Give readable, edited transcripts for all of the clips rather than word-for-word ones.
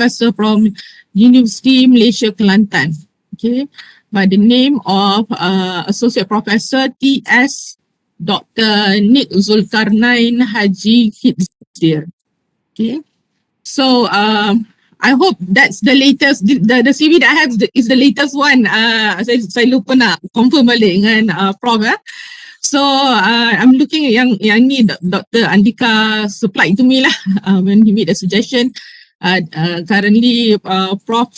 professor from Universiti Malaysia Kelantan, okay, by the name of Associate Professor T.S. Dr. Nick Zulkarnaen Haji Khidzir. Okay, so I hope that's the latest, the CV that I have is the latest one. Saya lupa nak confirm balik dengan Prof. So I'm looking at yang ni Dr. Andika supplied to me lah when he made a suggestion. Currently, Prof.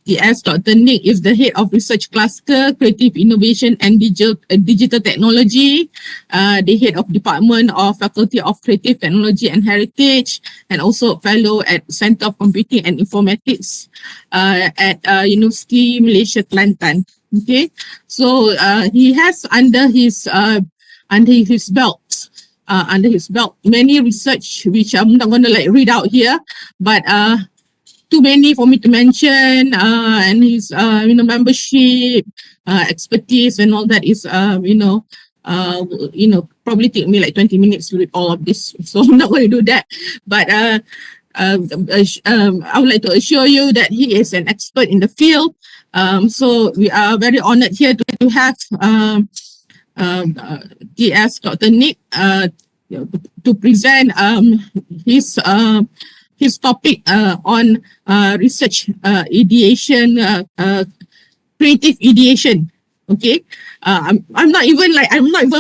TS Dr. Nick is the head of research cluster, creative innovation and digital technology, the head of department of faculty of creative technology and heritage, and also fellow at Center of Computing and Informatics at Universiti Malaysia Kelantan. Okay, so he has under his belt many research which I'm not going to like read out here, but too many for me to mention, and his membership, expertise and all that is probably take me like 20 minutes to read all of this, so I'm not going to do that. But I would like to assure you that he is an expert in the field. So we are very honored here to have TS Dr. Nick to present his topic on research ideation, creative ideation. Okay, I'm not even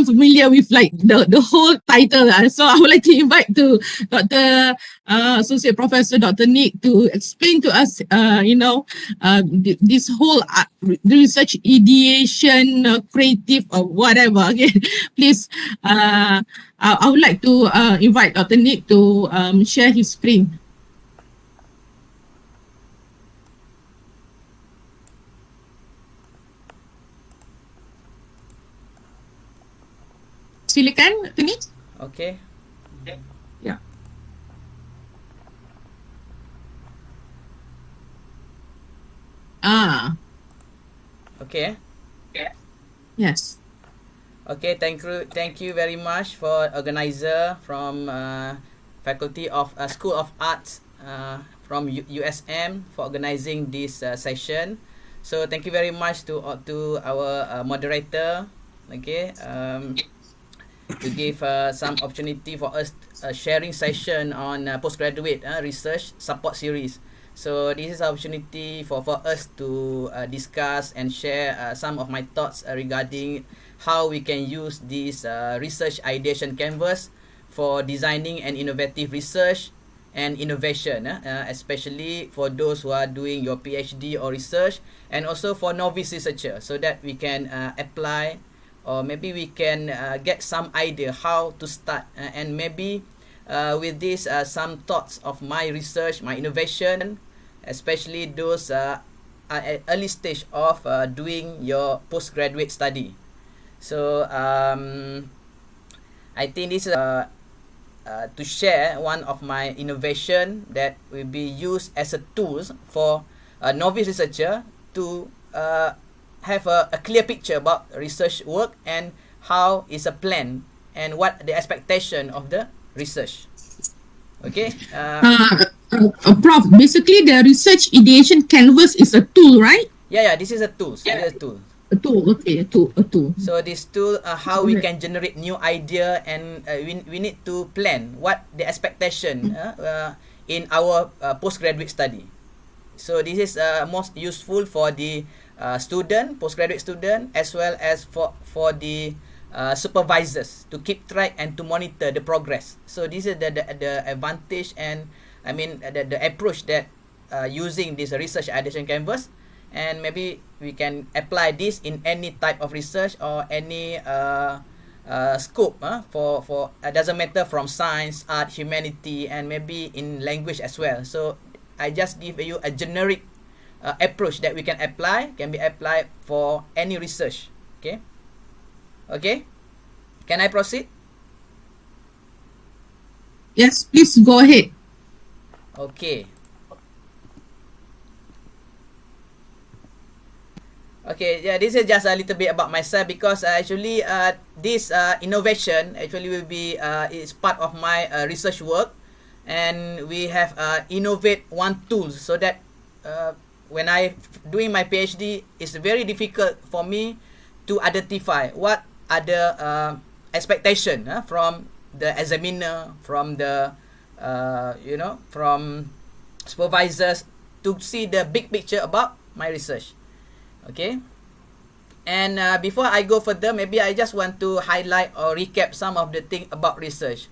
familiar with like the whole title. So I would like to invite to Dr. Associate Professor Dr. Nick to explain to us, this whole research ideation, creative or whatever. Okay, please. I would like to invite Dr. Nick to share his screen. Silakan, Dr. Nick. Okay. Yeah. Okay. Yes. Okay, thank you very much for organizer from Faculty of School of Arts from USM for organizing this session. So thank you very much to our moderator, okay, to give some opportunity for us sharing session on postgraduate research support series. So this is an opportunity for us to discuss and share some of my thoughts regarding how we can use this research ideation canvas for designing and innovative research and innovation, especially for those who are doing your PhD or research, and also for novice researcher, so that we can apply, or maybe we can get some idea how to start, and maybe with this some thoughts of my research, my innovation, especially those at early stage of doing your postgraduate study. So I think this is to share one of my innovation that will be used as a tools for a novice researcher to have a clear picture about research work and how is a plan and what the expectation of the research. Okay. Prof, basically the research ideation canvas is a tool, right? Yeah. This is a tool. Yeah. This is a tool. A tool. Okay, a tool. So this tool, how we can generate new idea, and we need to plan what the expectation in our postgraduate study. So this is most useful for the postgraduate student, as well as for the supervisors to keep track and to monitor the progress. So this is the advantage, and I mean the approach that using this research ideation canvas, and maybe we can apply this in any type of research or any scope for doesn't matter, from science, art, humanity, and maybe in language as well. So I just give you a generic approach that we can be applied for any research. Okay, can I proceed? Yes, please go ahead. Okay. Okay, yeah, this is just a little bit about myself, because actually this innovation actually will be is part of my research work, and we have innovate one tool, so that when I doing my PhD, it's very difficult for me to identify what are the expectation from the examiner, from the from supervisors, to see the big picture about my research. Okay, and before I go further, maybe I just want to highlight or recap some of the thing about research.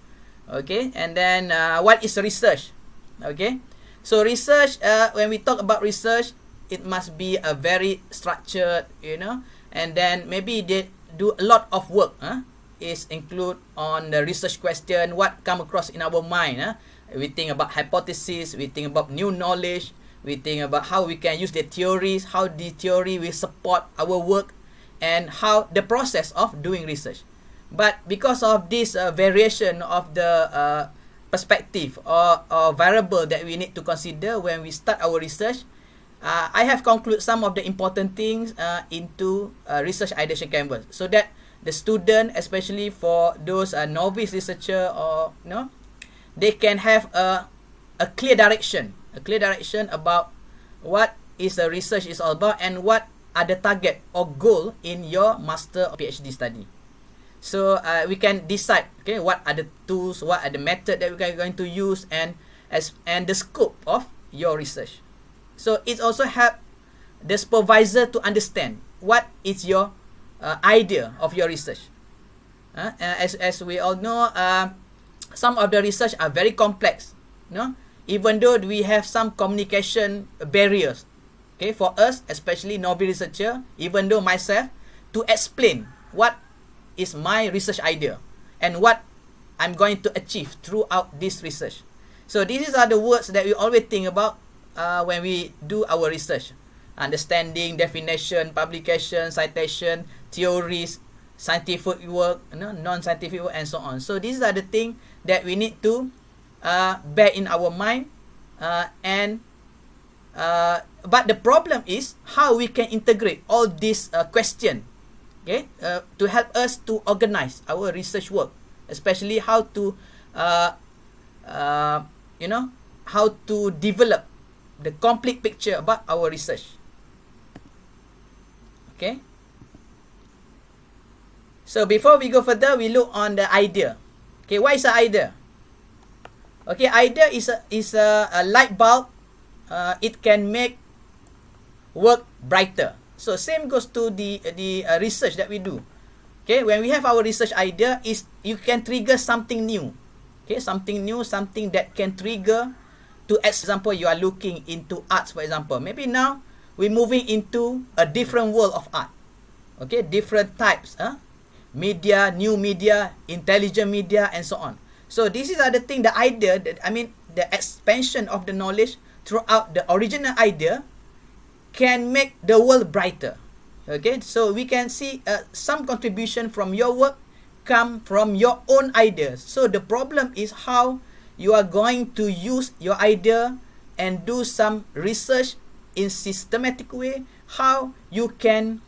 Okay, and then what is research? Okay, so research, when we talk about research, it must be a very structured, and then maybe they do a lot of work. Is include on the research question, what come across in our mind. We think about hypothesis, we think about new knowledge, we think about how we can use the theories, how the theory will support our work, and how the process of doing research. But because of this variation of the perspective or variable that we need to consider when we start our research, I have concluded some of the important things into research ideation canvas, so that the student, especially for those novice researcher, or they can have a clear direction about what is the research is all about, and what are the target or goal in your master or PhD study. So we can decide, okay, what are the tools, what are the method that we are going to use, and the scope of your research. So it also help the supervisor to understand what is your idea of your research. As we all know, some of the research are very complex, even though we have some communication barriers. Okay, for us, especially novice researcher, even though myself, to explain what is my research idea and what I'm going to achieve throughout this research. So these are the words that we always think about when we do our research: understanding, definition, publication, citation, theories, scientific work, non-scientific work, and so on. So these are the things that we need to bear in our mind, but the problem is how we can integrate all these question, okay, to help us to organize our research work, especially how to how to develop the complete picture about our research. Okay, so before we go further, we look on the idea. Okay, what is an idea? Okay, idea is a light bulb. It can make work brighter. So same goes to the research that we do. Okay, when we have our research idea, is you can trigger something new. Okay, something new, something that can trigger. To example, you are looking into arts, for example. Maybe now we're moving into a different world of art. Okay, different types, media, new media, intelligent media, and so on. So this is the thing, the idea that, the expansion of the knowledge throughout the original idea can make the world brighter. Okay, so we can see some contribution from your work come from your own ideas. So the problem is how you are going to use your idea and do some research in systematic way, how you can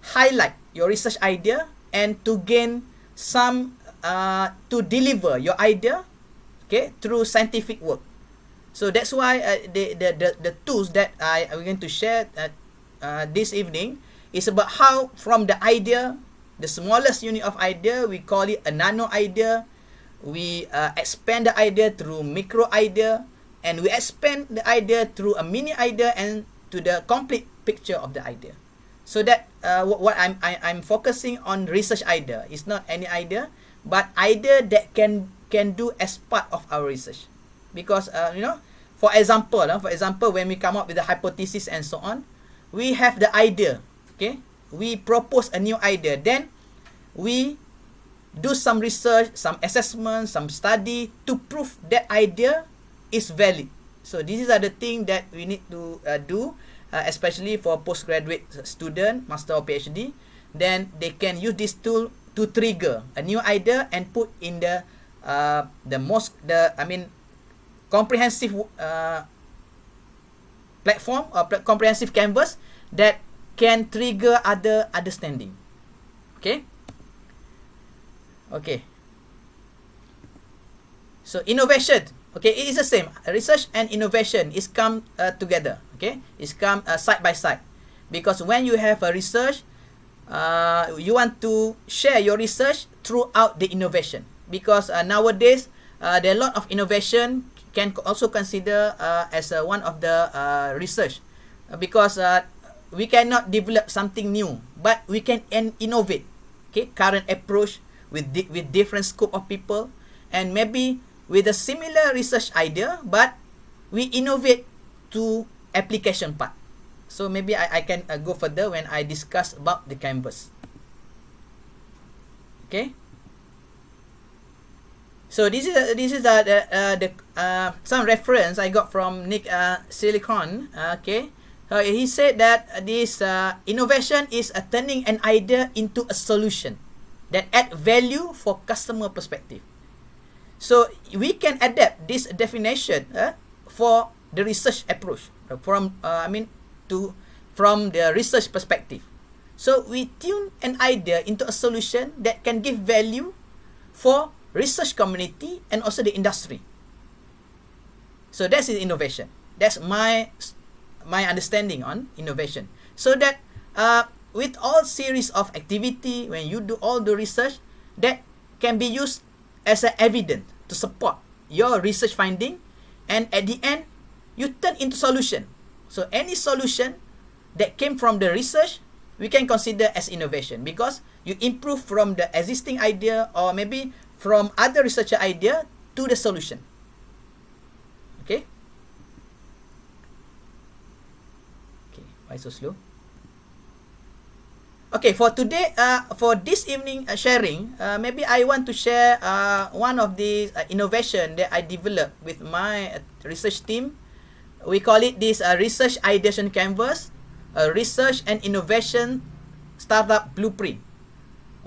highlight your research idea and to gain some to deliver your idea, okay, through scientific work. So that's why the tools that I'm going to share this evening is about how from the idea, the smallest unit of idea, we call it a nano idea. We expand the idea through micro idea, and we expand the idea through a mini idea and to the complete picture of the idea. So that what I'm focusing on research idea is not any idea, but idea that can do as part of our research. Because for example, when we come up with the hypothesis and so on, we have the idea. Okay, we propose a new idea, then we do some research, some assessment, some study to prove that idea is valid. So these are the things that we need to do, especially for postgraduate student, master or PhD. Then they can use this tool to trigger a new idea and put in the comprehensive platform or comprehensive canvas that can trigger other understanding. Okay. So innovation, okay, it is the same. Research and innovation is come together, okay, it's come side by side, because when you have a research, you want to share your research throughout the innovation, because nowadays there are a lot of innovation can also consider as one of the research, because we cannot develop something new, but we can innovate, okay, current approach with different scope of people, and maybe with a similar research idea, but we innovate to application part. So maybe I can go further when I discuss about the canvas. Okay. So this is the some reference I got from Nick Silicon. Okay. He said that this innovation is turning an idea into a solution that add value for customer perspective. So we can adapt this definition for the research approach from from the research perspective. So we tune an idea into a solution that can give value for research community and also the industry. So that's innovation. That's my understanding on innovation. So that with all series of activity, when you do all the research, that can be used as an evidence to support your research finding, and at the end you turn into solution. So any solution that came from the research, we can consider as innovation, because you improve from the existing idea, or maybe from other researcher idea to the solution. Okay. Why so slow? Okay, for today, for this evening sharing, maybe I want to share one of the innovation that I developed with my research team. We call it this research ideation canvas, research and innovation startup blueprint.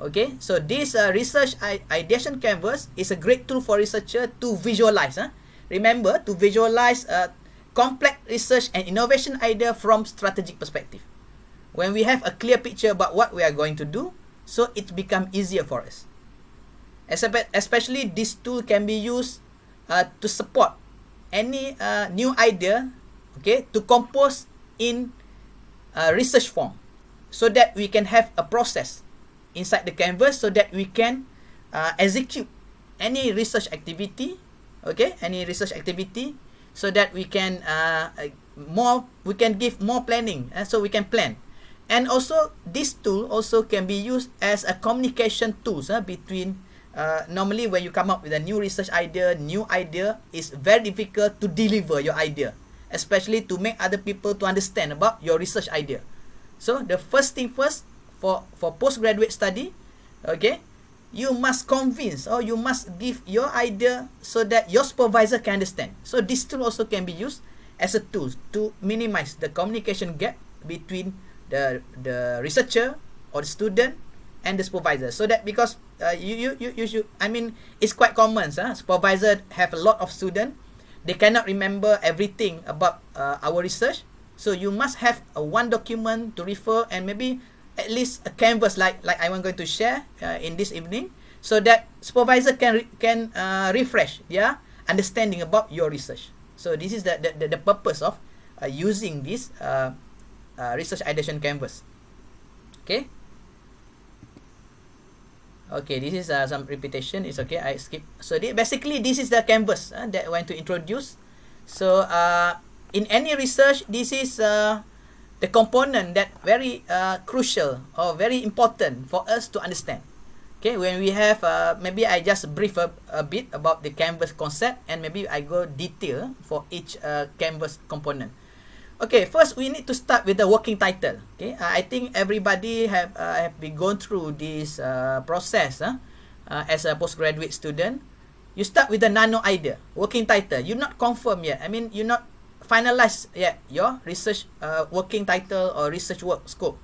Okay, so this research ideation canvas is a great tool for researcher to visualize. Remember, to visualize complex research and innovation idea from strategic perspective. When we have a clear picture about what we are going to do, so it become easier for us. Especially this tool can be used to support any new idea, okay, to compose in research form, so that we can have a process inside the canvas, so that we can execute any research activity, okay, so that we can give more planning, so we can plan. And also this tool also can be used as a communication tools between normally when you come up with a new research idea, is very difficult to deliver your idea, especially to make other people to understand about your research idea. So the first thing first, for postgraduate study, okay, you must convince, or you must give your idea so that your supervisor can understand. So this tool also can be used as a tool to minimize the communication gap between the researcher or the student and the supervisor. So that, because you should, it's quite common, supervisor have a lot of students, they cannot remember everything about our research. So you must have one document to refer, and maybe at least a canvas like I'm going to share in this evening, so that supervisor can refresh their understanding about your research. So this is the purpose of using this research ideation canvas. Okay. Okay, this is some repetition. It's okay, I skip. So basically this is the canvas that I want to introduce. So in any research, this is the component that very crucial or very important for us to understand. Okay, when we have maybe I just brief a bit about the canvas concept, and maybe I go detail for each canvas component. Okay, first we need to start with the working title. Okay, I think everybody have been going through this process as a postgraduate student. You start with the nano idea, working title. You're not confirmed yet. You're not finalized yet your research working title or research work scope.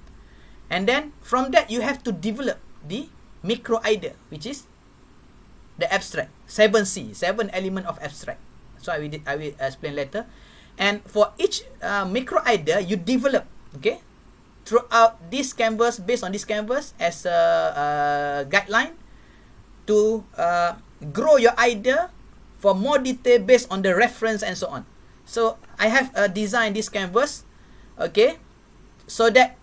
And then from that you have to develop the micro idea, which is the abstract. 7C, 7 element of abstract. So I will explain later. And for each micro idea you develop, okay, throughout this canvas, based on this canvas as a guideline to grow your idea for more detail based on the reference and so on. So I have designed this canvas, okay, so that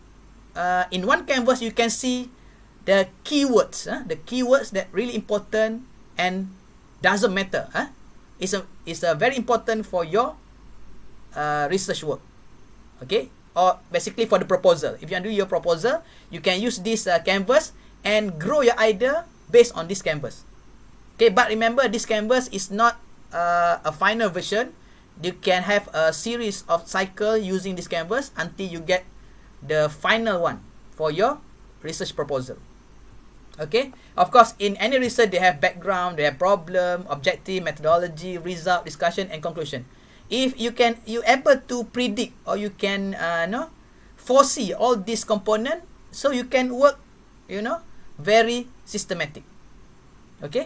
in one canvas you can see the keywords, the keywords that really important and doesn't matter. It's a very important for your research work, okay, or basically for the proposal. If you do your proposal, you can use this canvas and grow your idea based on this canvas. Okay, but remember, this canvas is not a final version. You can have a series of cycle using this canvas until you get the final one for your research proposal. Okay, of course, in any research they have background, they have problem, objective, methodology, result, discussion, and conclusion. If you able to predict, or you can foresee all these components, so you can work very systematic. Okay,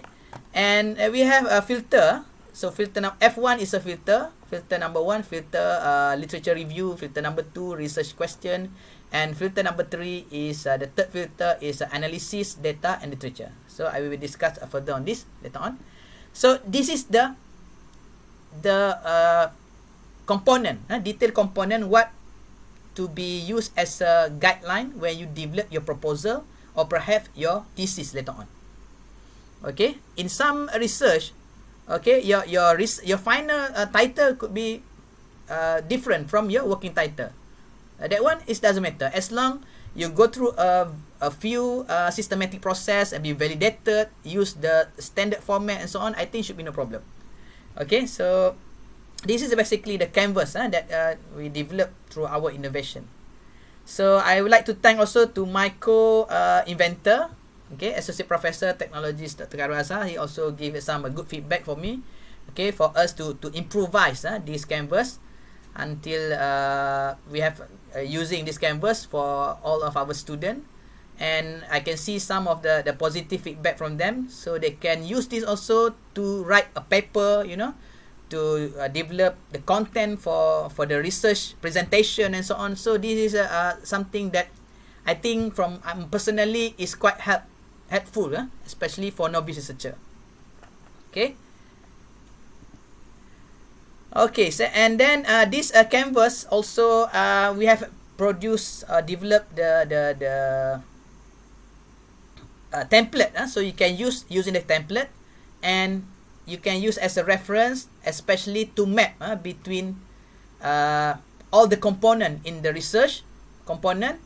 and we have a filter. So filter F1 is a filter. Filter number 1, filter literature review. Filter number 2, research question. And filter number 3 is the third filter is analysis, data, and literature. So I will discuss further on this later on. So this is the component, detailed component, what to be used as a guideline when you develop your proposal or perhaps your thesis later on. Okay, in some research, okay, your final title could be different from your working title. That one, it doesn't matter as long you go through a few systematic process and be validated, use the standard format and so on. I think should be no problem. Okay, so this is basically the canvas that we developed through our innovation. So I would like to thank also to my co-inventor, okay, Associate Professor Technologist Dr. Karul Azhar. He also gave some good feedback for me, okay, for us to improvise this canvas until we have using this canvas for all of our students. And I can see some of the positive feedback from them, so they can use this also to write a paper, to develop the content for the research presentation and so on. So this is something that I think from personally is quite helpful, especially for novice researcher. Okay. Okay, so and then this canvas also we have produced developed the template, so you can use using the template, and you can use as a reference, especially to map between all the component in the research component,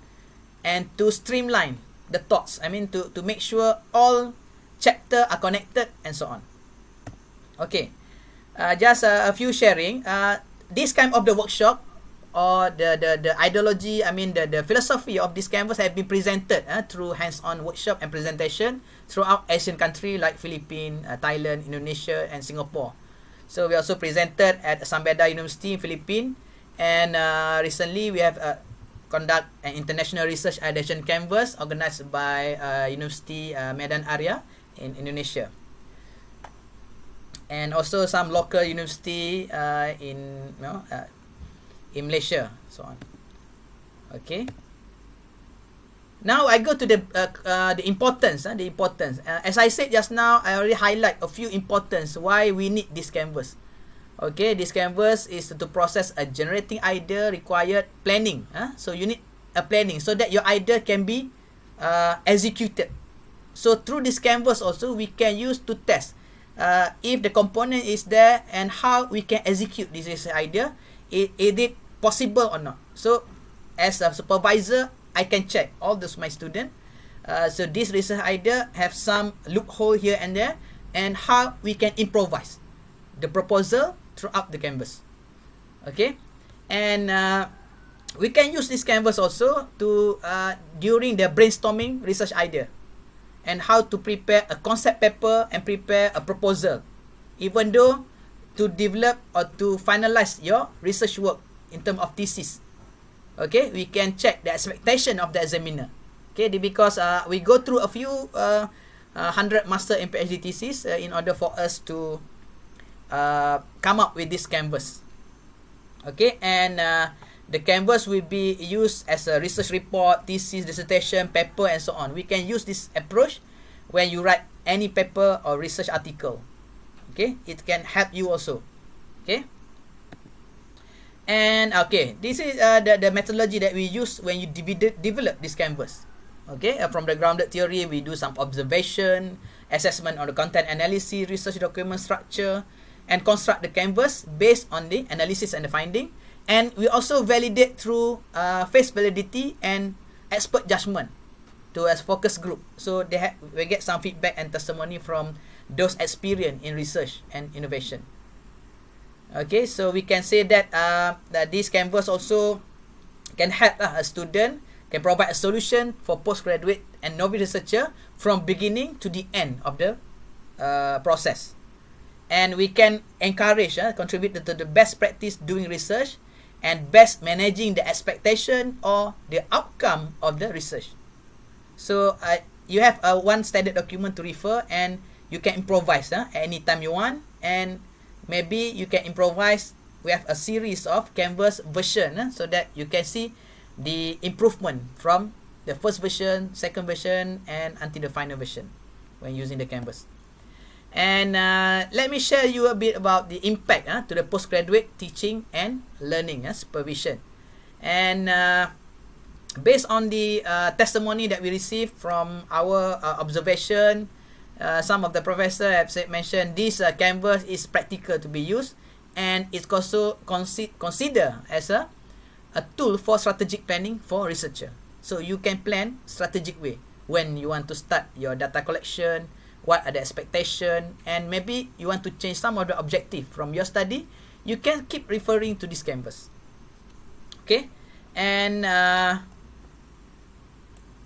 and to streamline the thoughts. I mean to make sure all chapter are connected and so on. Okay, just a few sharing. This kind of the workshop or the ideology, I mean the philosophy of this canvas have been presented through hands-on workshop and presentation throughout Asian country like Philippines, Thailand, Indonesia, and Singapore. So we also presented at Sambeda University in Philippines, and recently we have conduct an international research ideation canvas organized by Universiti Medan Area in Indonesia, and also some local university in Malaysia, so on. Okay. Now I go to the importance. The importance. As I said just now, I already highlight a few importance why we need this canvas. Okay, this canvas is to process a generating idea required planning. So you need a planning so that your idea can be executed. So through this canvas also we can use to test if the component is there and how we can execute this idea. Is it possible or not? So as a supervisor, I can check all those my students. So this research idea have some loophole here and there, and how we can improvise the proposal throughout the canvas. Okay, and we can use this canvas also to during the brainstorming research idea, and how to prepare a concept paper and prepare a proposal, even though to develop or to finalize your research work in terms of thesis. Okay, we can check the expectation of the examiner. Okay, because we go through a few 100 master and PhD thesis in order for us to come up with this canvas. Okay, and the canvas will be used as a research report, thesis, dissertation, paper, and so on. We can use this approach when you write any paper or research article. Okay, it can help you also. Okay. And okay, this is the methodology that we use when you develop this canvas. Okay, from the grounded theory, we do some observation, assessment on the content analysis, research document structure, and construct the canvas based on the analysis and the finding. And we also validate through face validity and expert judgment to a focus group. So we get some feedback and testimony from those experienced in research and innovation. Okay, so we can say that that this canvas also can help a student, can provide a solution for postgraduate and novice researcher from beginning to the end of the process. And we can encourage, contribute to the best practice doing research and best managing the expectation or the outcome of the research. So you have one standard document to refer, and you can improvise anytime you want. And maybe you can improvise. We have a series of canvas version so that you can see the improvement from the first version, second version, and until the final version when using the canvas. And let me share you a bit about the impact to the postgraduate teaching and learning supervision. And based on the testimony that we received from our observation, some of the professors have mentioned this canvas is practical to be used, and it's also considered as a tool for strategic planning for researcher. So you can plan strategic way when you want to start your data collection, what are the expectation, and maybe you want to change some of the objective from your study. You can keep referring to this canvas. Okay, and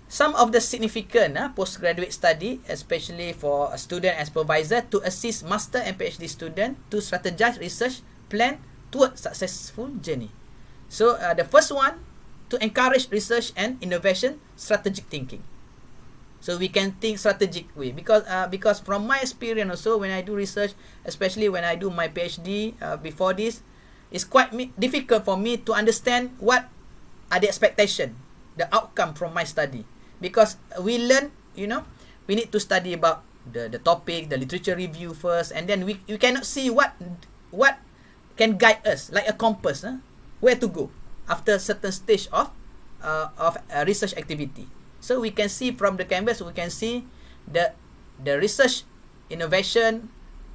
some of the significant postgraduate study, especially for a student and supervisor, to assist master and PhD student to strategize research plan toward successful journey. So the first one, to encourage research and innovation, strategic thinking. So we can think strategic way, because from my experience also, when I do research, especially when I do my PhD before this, it's quite difficult for me to understand what are the expectation, the outcome from my study. Because we learn, we need to study about the topic, the literature review first, and then we cannot see what can guide us, like a compass, where to go after a certain stage of research activity. So we can see from the canvas, we can see the research, innovation,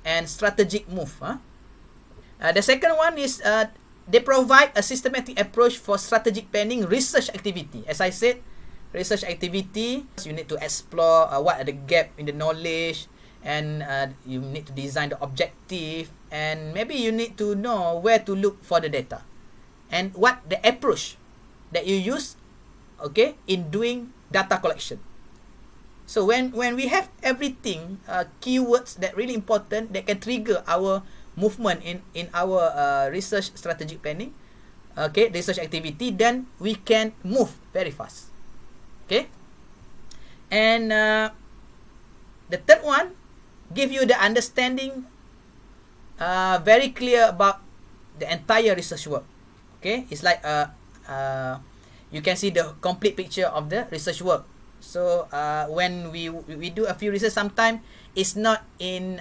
and strategic move. The second one is they provide a systematic approach for strategic planning research activity. As I said, research activity, you need to explore what are the gap in the knowledge, and you need to design the objective, and maybe you need to know where to look for the data and what the approach that you use, okay, in doing data collection. So when we have everything, keywords that really important, that can trigger our movement in our research strategic planning, okay, research activity, then we can move very fast. Okay, and the third one, give you the understanding very clear about the entire research work. Okay, it's like you can see the complete picture of the research work. So when we do a few research, sometimes it's not in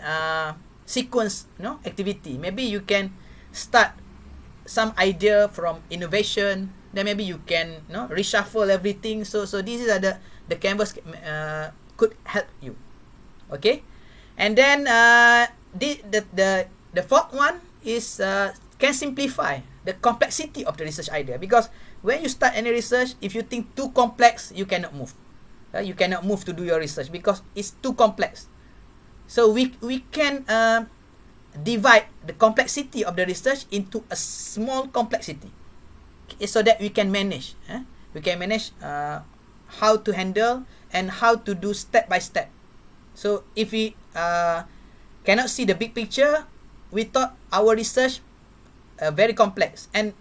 sequence, activity. Maybe you can start some idea from innovation, then maybe you can reshuffle everything. So these are the canvas could help you. Okay, and then the fourth one is can simplify the complexity of the research idea, because when you start any research, if you think too complex, you cannot move. You cannot move to do your research because it's too complex. So we can divide the complexity of the research into a small complexity, so that we can manage. We can manage how to handle and how to do step by step. So if we cannot see the big picture, we thought our research very complex. And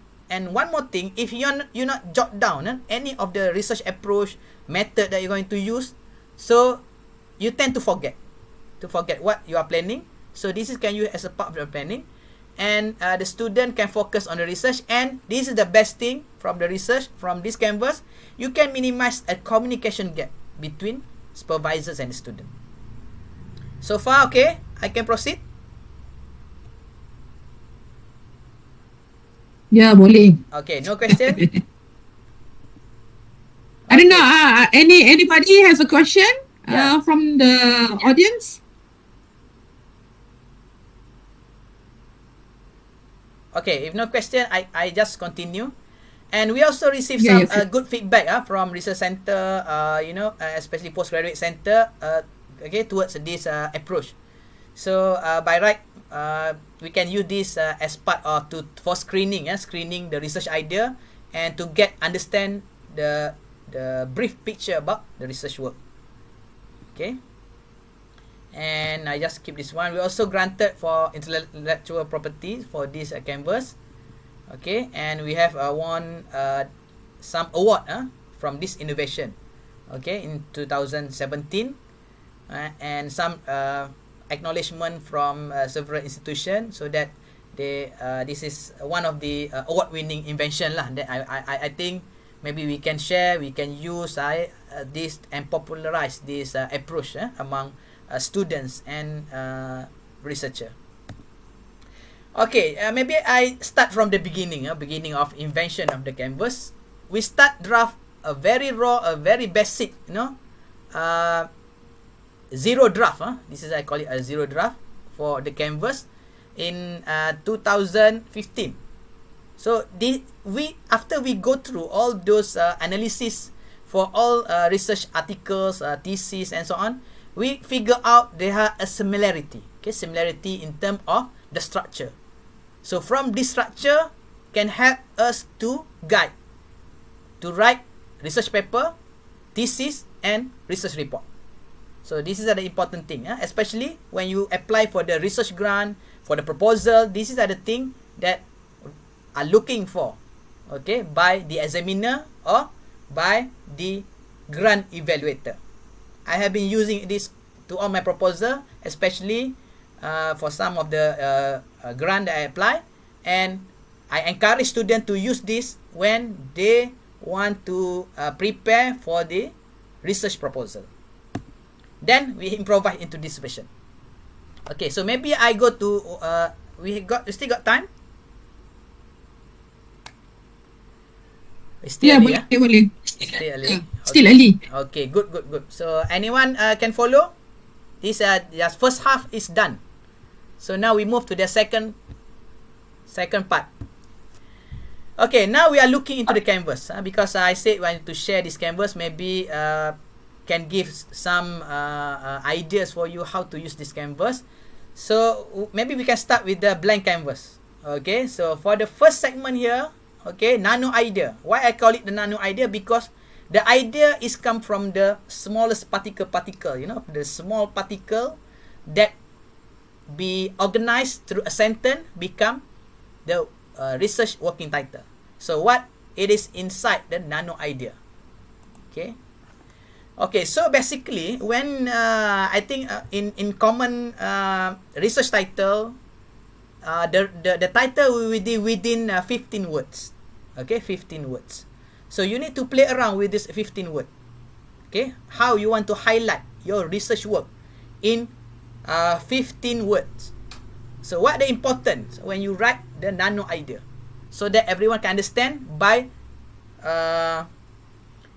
one more thing, if you not jot down any of the research approach method that you're going to use, so you tend to forget what you are planning. So this is can use as a part of the planning, and the student can focus on the research. And this is the best thing from the research, from this canvas, you can minimize a communication gap between supervisors and the student. So far, okay, I can proceed. Ya, boleh. Okay, no question? I don't know. Okay. Anybody has a question Yeah. from the audience? Okay, if no question, I just continue. And we also received Yeah, some yes. good feedback from research center, especially postgraduate center, okay, towards this approach. So by right, we can use this as part of for screening, screening the research idea and to understand the brief picture about the research work. Okay. And I just keep this one. We also granted for intellectual property for this canvas. Okay, and we have won some award from this innovation. Okay, in 2017, and some acknowledgement from several institutions, so that this is one of the award-winning invention lah. That I think maybe we can share, we can use this and popularize this approach among students and researcher. Okay, maybe I start from the beginning of invention of the canvas. We start draft a very raw, a very basic, zero draft. This is, I call it a zero draft for the canvas in 2015. So after we go through all those analysis for all research articles, thesis, and so on, we figure out there are a similarity. Okay, similarity in terms of the structure. So from this structure can help us to guide, to write research paper, thesis, and research report. So this is the important thing, especially when you apply for the research grant, for the proposal. This is the thing that are looking for, okay, by the examiner or by the grant evaluator. I have been using this to all my proposal, especially for some of the grant that I apply, and I encourage students to use this when they want to prepare for the research proposal. Then we improvise into this version. Okay, so maybe I go to we still got time. Still early, boleh. Still early. Still Okay. early. Okay, good. So anyone can follow? This just first half is done. So now we move to the second part. Okay, now we are looking into the canvas, because I said I want to share this canvas. Maybe can give some ideas for you how to use this canvas. So maybe we can start with the blank canvas. Okay, so for the first segment here, okay, nano idea. Why I call it the nano idea? Because the idea is come from the smallest particle, the small particle that be organized through a sentence become the research working title. So what it is inside the nano idea. Okay, so basically when I think in common research title, the title will be within 15 words. Okay, 15 words. So you need to play around with this 15 word. Okay, how you want to highlight your research work in 15 words. So what the importance when you write the nano idea, so that everyone can understand by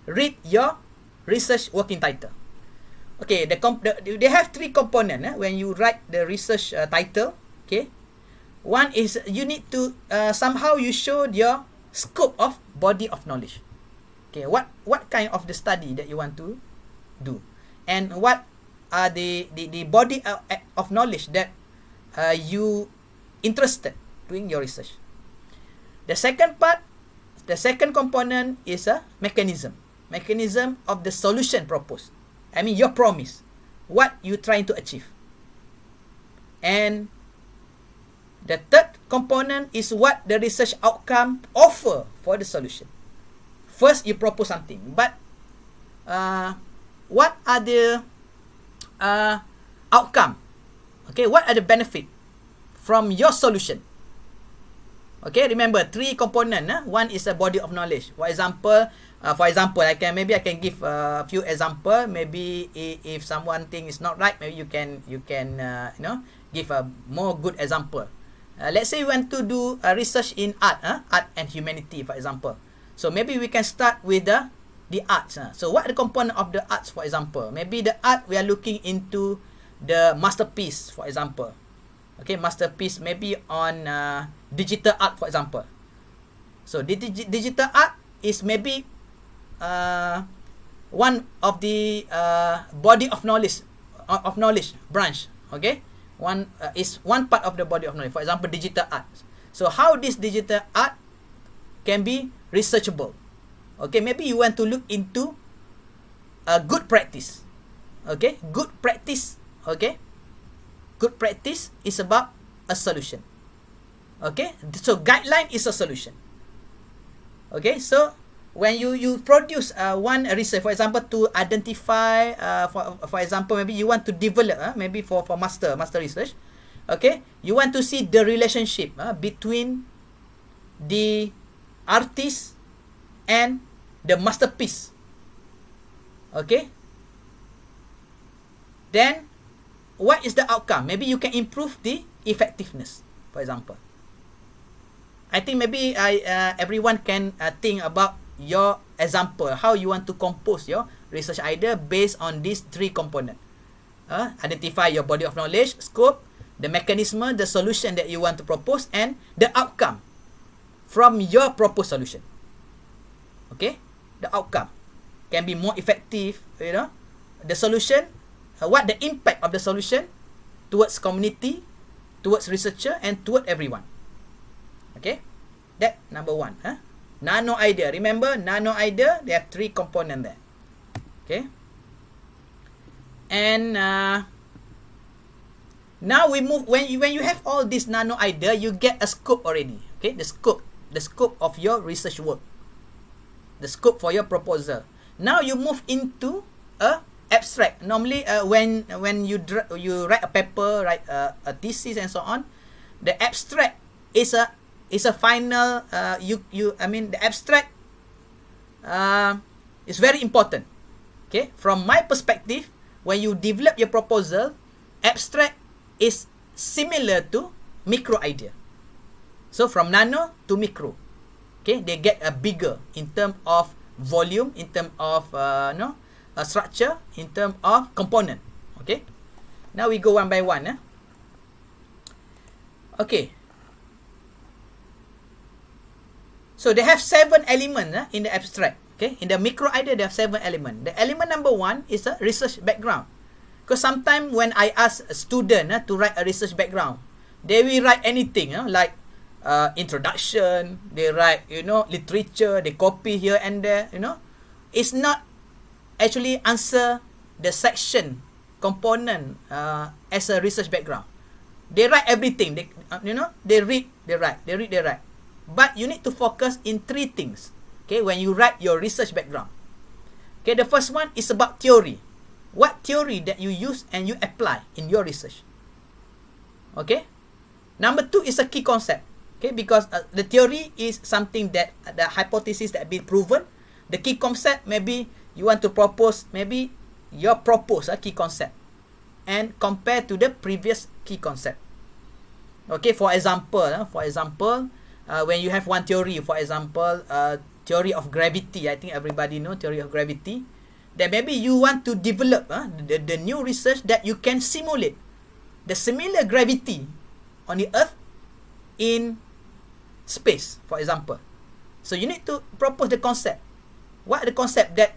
read your research working title. Okay, they have three components when you write the research title. Okay, one is you need to somehow you show your scope of body of knowledge. Okay, what kind of the study that you want to do, and what are the body of knowledge that you interested doing your research. The second component is a mechanism of the solution proposed. I mean your promise, what you trying to achieve. And the third component is what the research outcome offer for the solution. First, you propose something, but what are the outcome? Okay, what are the benefit from your solution? Okay, remember three component. One is a body of knowledge. For example, I can give a few example. Maybe if someone thing is not right, maybe you can give a more good example. let's say you want to do research in art and humanity, for example. So maybe we can start with the arts. So what are the component of the arts, for example? Maybe the art we are looking into the masterpiece, for example. Okay, masterpiece maybe on digital art, for example. So digital art is maybe one of the body of knowledge branch. Okay, is one part of the body of knowledge. For example, digital art. So how this digital art can be researchable? Okay, maybe you want to look into a good practice. Okay, good practice. Okay, good practice is about a solution. Okay, so guideline is a solution. Okay, so when you produce one research, for example, to identify, for example, maybe you want to develop, maybe for master research. Okay, you want to see the relationship between the artist and the masterpiece. Okay, then what is the outcome? Maybe you can improve the effectiveness, for example. I think maybe everyone can think about your example, how you want to compose your research idea based on these three components. Identify your body of knowledge, scope, the mechanism, the solution that you want to propose, and the outcome from your proposed solution. Okay, the outcome can be more effective, the solution, what the impact of the solution towards community, towards researcher, and toward everyone. Okay, that number one. Nano idea. Remember, nano idea, they have three components there. Okay, and now we move, when you have all this nano idea, you get a scope already. Okay, the scope of your research work, the scope for your proposal. Now you move into a abstract. Normally, when you write a paper, write a thesis and so on, the abstract is a final. The abstract is very important. Okay, from my perspective, when you develop your proposal, abstract is similar to micro idea. So from nano to micro, okay, they get a bigger in terms of volume, in terms of a structure, in terms of component. Okay, now we go one by one. Okay, so they have 7 elements in the abstract. Okay, in the micro idea, they have 7 elements. The element number 1 is a research background. Because sometimes when I ask a student to write a research background, they will write anything, like introduction, they write, literature, they copy here and there, It's not actually answer the section component as a research background. They write everything. They read, they write. They read, they write. But you need to focus in 3 things. Okay, when you write your research background. Okay, the first one is about theory. What theory that you use and you apply in your research. Okay. Number 2 is a key concept. Okay, because the theory is something that the hypothesis that been proven. The key concept, maybe you want to propose, maybe your propose a key concept and compare to the previous key concept. Okay, for example, when you have one theory, for example, theory of gravity, I think everybody know theory of gravity. Then maybe you want to develop the new research that you can simulate the similar gravity on the Earth in space, for example. So you need to propose the concept. What are the concept that,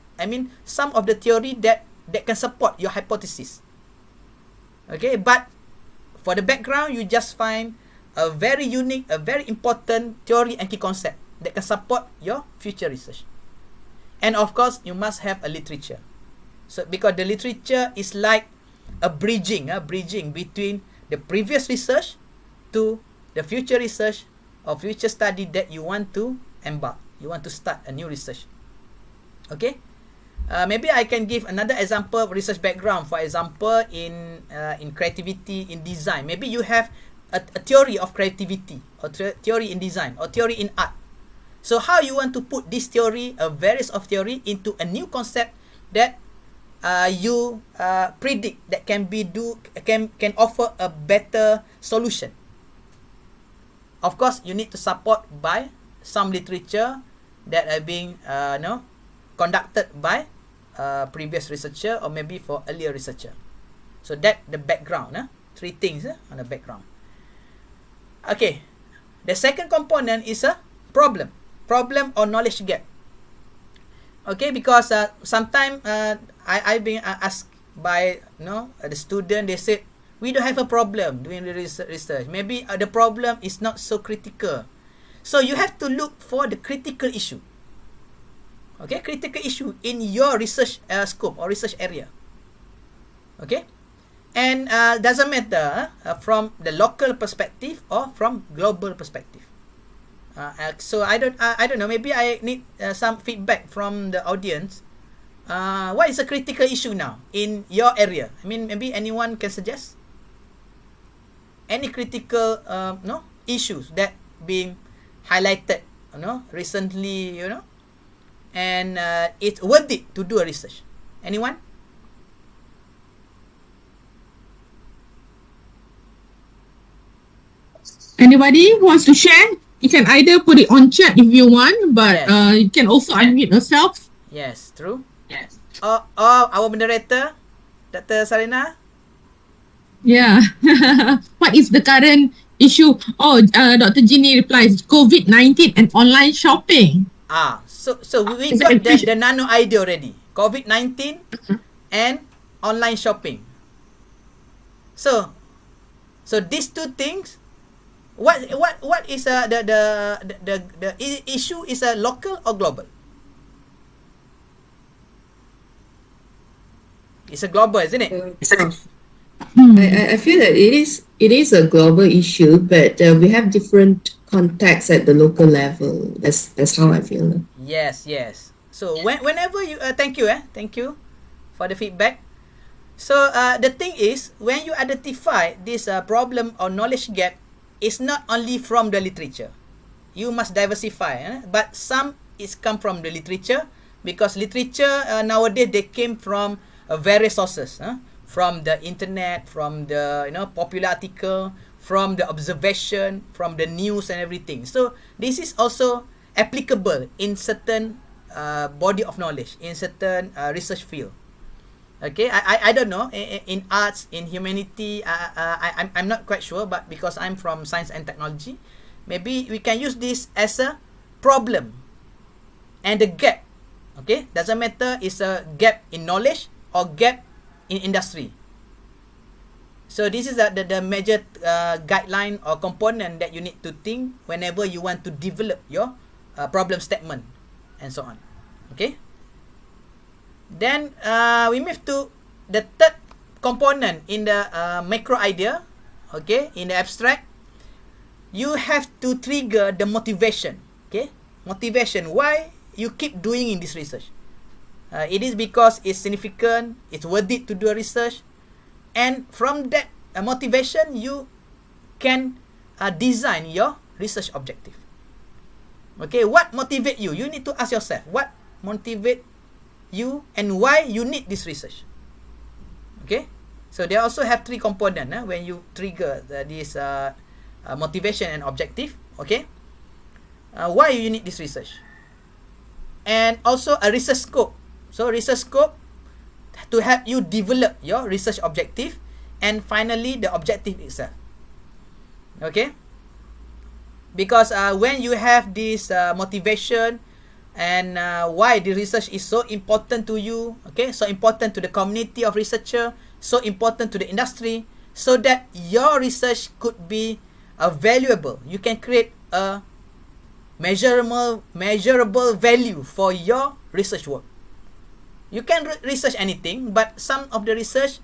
some of the theory that can support your hypothesis. Okay, but for the background, you just find a very unique, a very important theory and key concept that can support your future research. And of course, you must have a literature. So because the literature is like a bridging between the previous research to the future research or future study that you want to embark. You want to start a new research. Okay. Maybe I can give another example of research background. For example, in creativity, in design. Maybe you have a theory of creativity or theory in design or theory in art. So how you want to put this theory, a various of theory, into a new concept that you predict that can offer a better solution. of course, you need to support by some literature that are being conducted by previous researcher or maybe for earlier researcher. So that the background, three things on the background. Okay, the second component is a problem or knowledge gap. Okay, because sometimes I've been asked by the student, they said we don't have a problem doing the research. Maybe the problem is not so critical. So you have to look for the critical issue. Okay, critical issue in your research scope or research area. Okay, and doesn't matter from the local perspective or from global perspective. So I don't know. Maybe I need some feedback from the audience. What is a critical issue now in your area? I mean, maybe anyone can suggest any critical issues that being highlighted recently, and it's worth it to do a research. Anyone? Anybody who wants to share? You can either put it on chat if you want, but Yes. you can also unmute yourself. Yes, true. Yes. Or our moderator, Dr. Sarina. Yeah. What is the current issue? Oh, Dr. Ginny replies, COVID-19 and online shopping. So we Is got that the nano idea already. COVID-19 and online shopping. So these two things. What is the issue is a local or global? It's a global, isn't it? I feel that it is a global issue, but we have different contexts at the local level. That's how I feel. Yes. So whenever you thank you for the feedback. So the thing is, when you identify this problem or knowledge gap, it's not only from the literature. You must diversify, but some is come from the literature, because literature nowadays they came from various sources, from the internet, from the popular article, from the observation, from the news and everything. So this is also applicable in certain body of knowledge, in certain research field. Okay, I don't know, in arts, in humanity, I'm not quite sure, but because I'm from science and technology, maybe we can use this as a problem and a gap. Okay, doesn't matter it's a gap in knowledge or gap in industry. So this is the major guideline or component that you need to think whenever you want to develop your problem statement and so on. Okay. Then we move to the third component in the macro idea. Okay, in the abstract, you have to trigger the motivation. Okay, motivation. Why you keep doing in this research? It is because it's significant, it's worth it to do a research, and from that motivation, you can design your research objective. Okay, what motivate you? You need to ask yourself, what motivate you and why you need this research. Okay, so they also have three components when you trigger this motivation and objective. Okay, why you need this research, and also a research scope. So research scope to help you develop your research objective, and finally the objective itself. Okay, because when you have this motivation and why the research is so important to you, okay, so important to the community of researcher, so important to the industry, so that your research could be valuable. You can create a measurable value for your research work. You can research anything, but some of the research,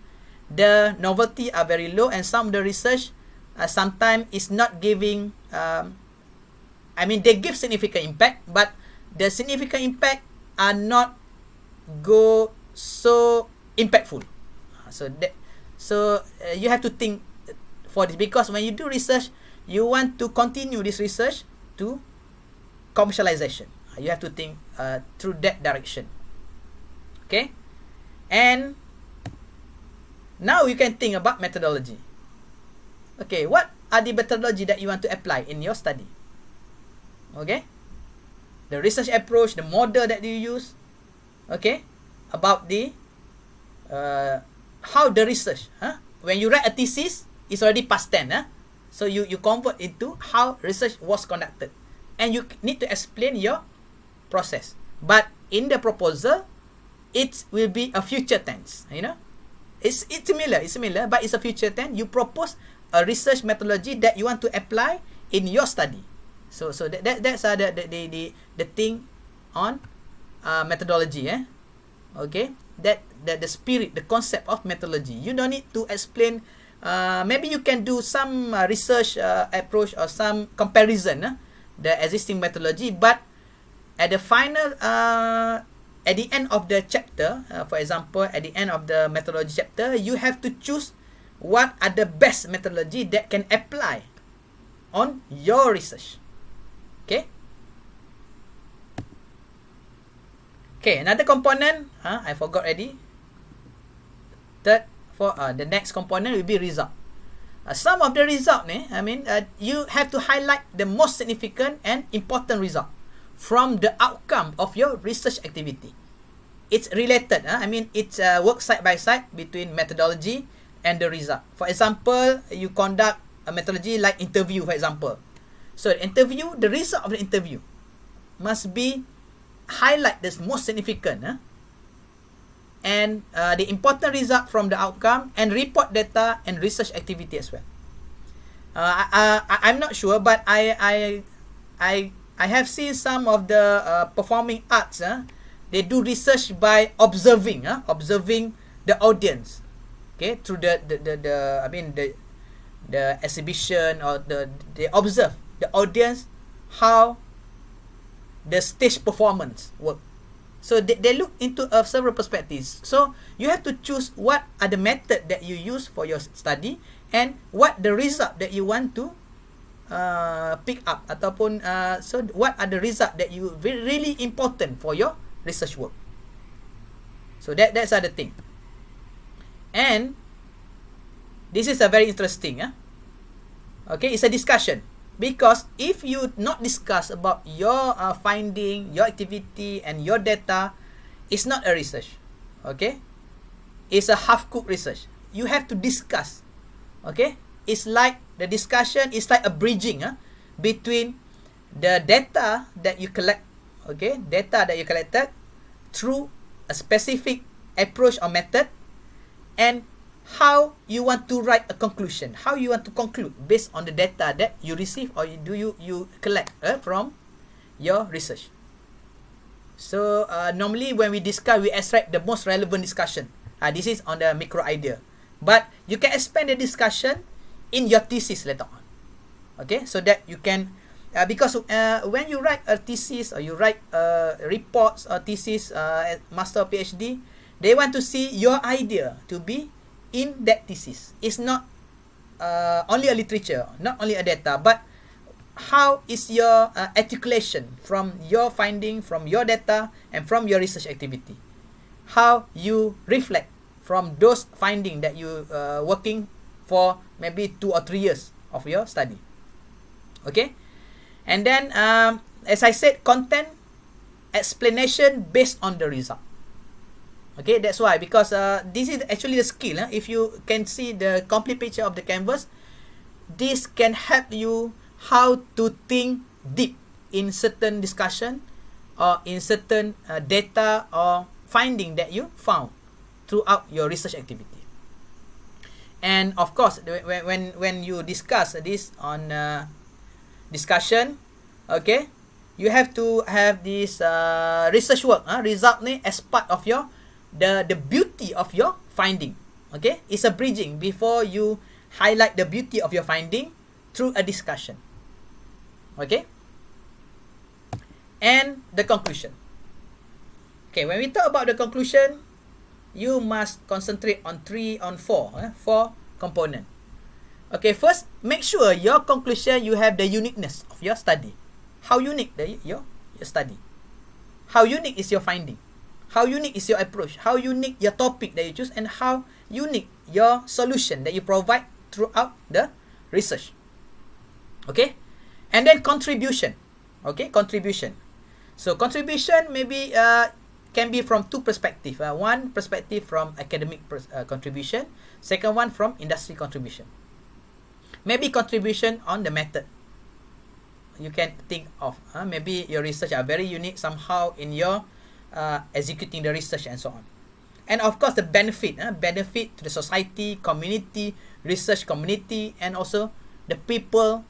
the novelty are very low, and some of the research sometimes is not giving they give significant impact, but the significant impact are not go so impactful. So you have to think for this, because when you do research, you want to continue this research to commercialization. You have to think through that direction. Okay, and now you can think about methodology. Okay, what are the methodology that you want to apply in your study. Okay, the research approach, the model that you use. Okay, about the how the research. When you write a thesis, it's already past tense. So you convert into how research was conducted, and you need to explain your process. But in the proposal, it will be a future tense. You know, it's similar, but it's a future tense. You propose a research methodology that you want to apply in your study. So that's the thing on methodology. Okay, that the spirit, the concept of methodology. You don't need to explain. Maybe you can do some research approach or some comparison the existing methodology, but at the final at the end of the chapter, for example, at the end of the methodology chapter, you have to choose what are the best methodology that can apply on your research. Okay, another component, I forgot already. The next component will be result. Some of the result, you have to highlight the most significant and important result from the outcome of your research activity. It's related. It's work side by side between methodology and the result. For example, you conduct a methodology like interview, for example. So the result of the interview must be highlight the most significant and the important result from the outcome, and report data and research activity as well. I'm not sure, but I have seen some of the performing arts. They do research by observing the audience. Okay, through the exhibition, or they observe the audience, how the stage performance work. So they look into several perspectives. So you have to choose what are the method that you use for your study, and what the result that you want to pick up, ataupun so what are the result that you really important for your research work. So that's the thing. And this is a very interesting. Okay, it's a discussion. Because if you not discuss about your finding, your activity, and your data, it's not a research. Okay, it's a half-cooked research. You have to discuss. Okay, it's like the discussion is like a bridging between the data that you collect. Okay, data that you collected through a specific approach or method, and how you want to write a conclusion, how you want to conclude based on the data that you receive or you collect from your research. So normally when we discuss, we extract the most relevant discussion. This is on the micro idea, but you can expand the discussion in your thesis later on. Okay, so that you can because when you write a thesis, or you write reports or thesis, master or PhD, they want to see your idea to be in that thesis. It's not only a literature, not only a data, but how is your articulation from your finding, from your data, and from your research activity. How you reflect from those findings that you working for maybe 2 or 3 years of your study. Okay, and then as I said, content explanation based on the result. Okay, that's why, because this is actually the skill. If you can see the complete picture of the canvas, this can help you how to think deep in certain discussion, or in certain data or finding that you found throughout your research activity. And of course, when you discuss this on discussion, okay, you have to have this research work, result ni as part of your the beauty of your finding. Okay, it's a bridging before you highlight the beauty of your finding through a discussion. Okay, and the conclusion. Okay, when we talk about the conclusion, you must concentrate on four component. Okay, first, make sure your conclusion, you have the uniqueness of your study. How unique your study? How unique is your finding? How unique is your approach? How unique your topic that you choose, and how unique your solution that you provide throughout the research. Okay, and then contribution. Okay, contribution. So contribution maybe can be from two perspectives. One perspective from academic contribution, second one from industry contribution. Maybe contribution on the method. You can think of maybe your research are very unique somehow in your executing the research and so on. And of course the benefit to the society, community, research community, and also the people,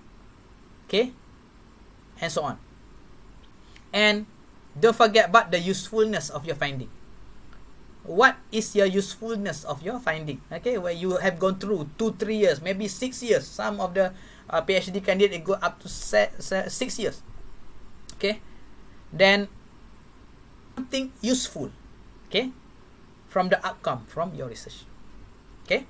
okay, and so on. And don't forget about the usefulness of your finding. What is your usefulness of your finding? Okay, where you have gone through 2-3 years, maybe 6 years. Some of the PhD candidate go up to 6 years. Okay, then something useful, okay, from the outcome from your research. Okay,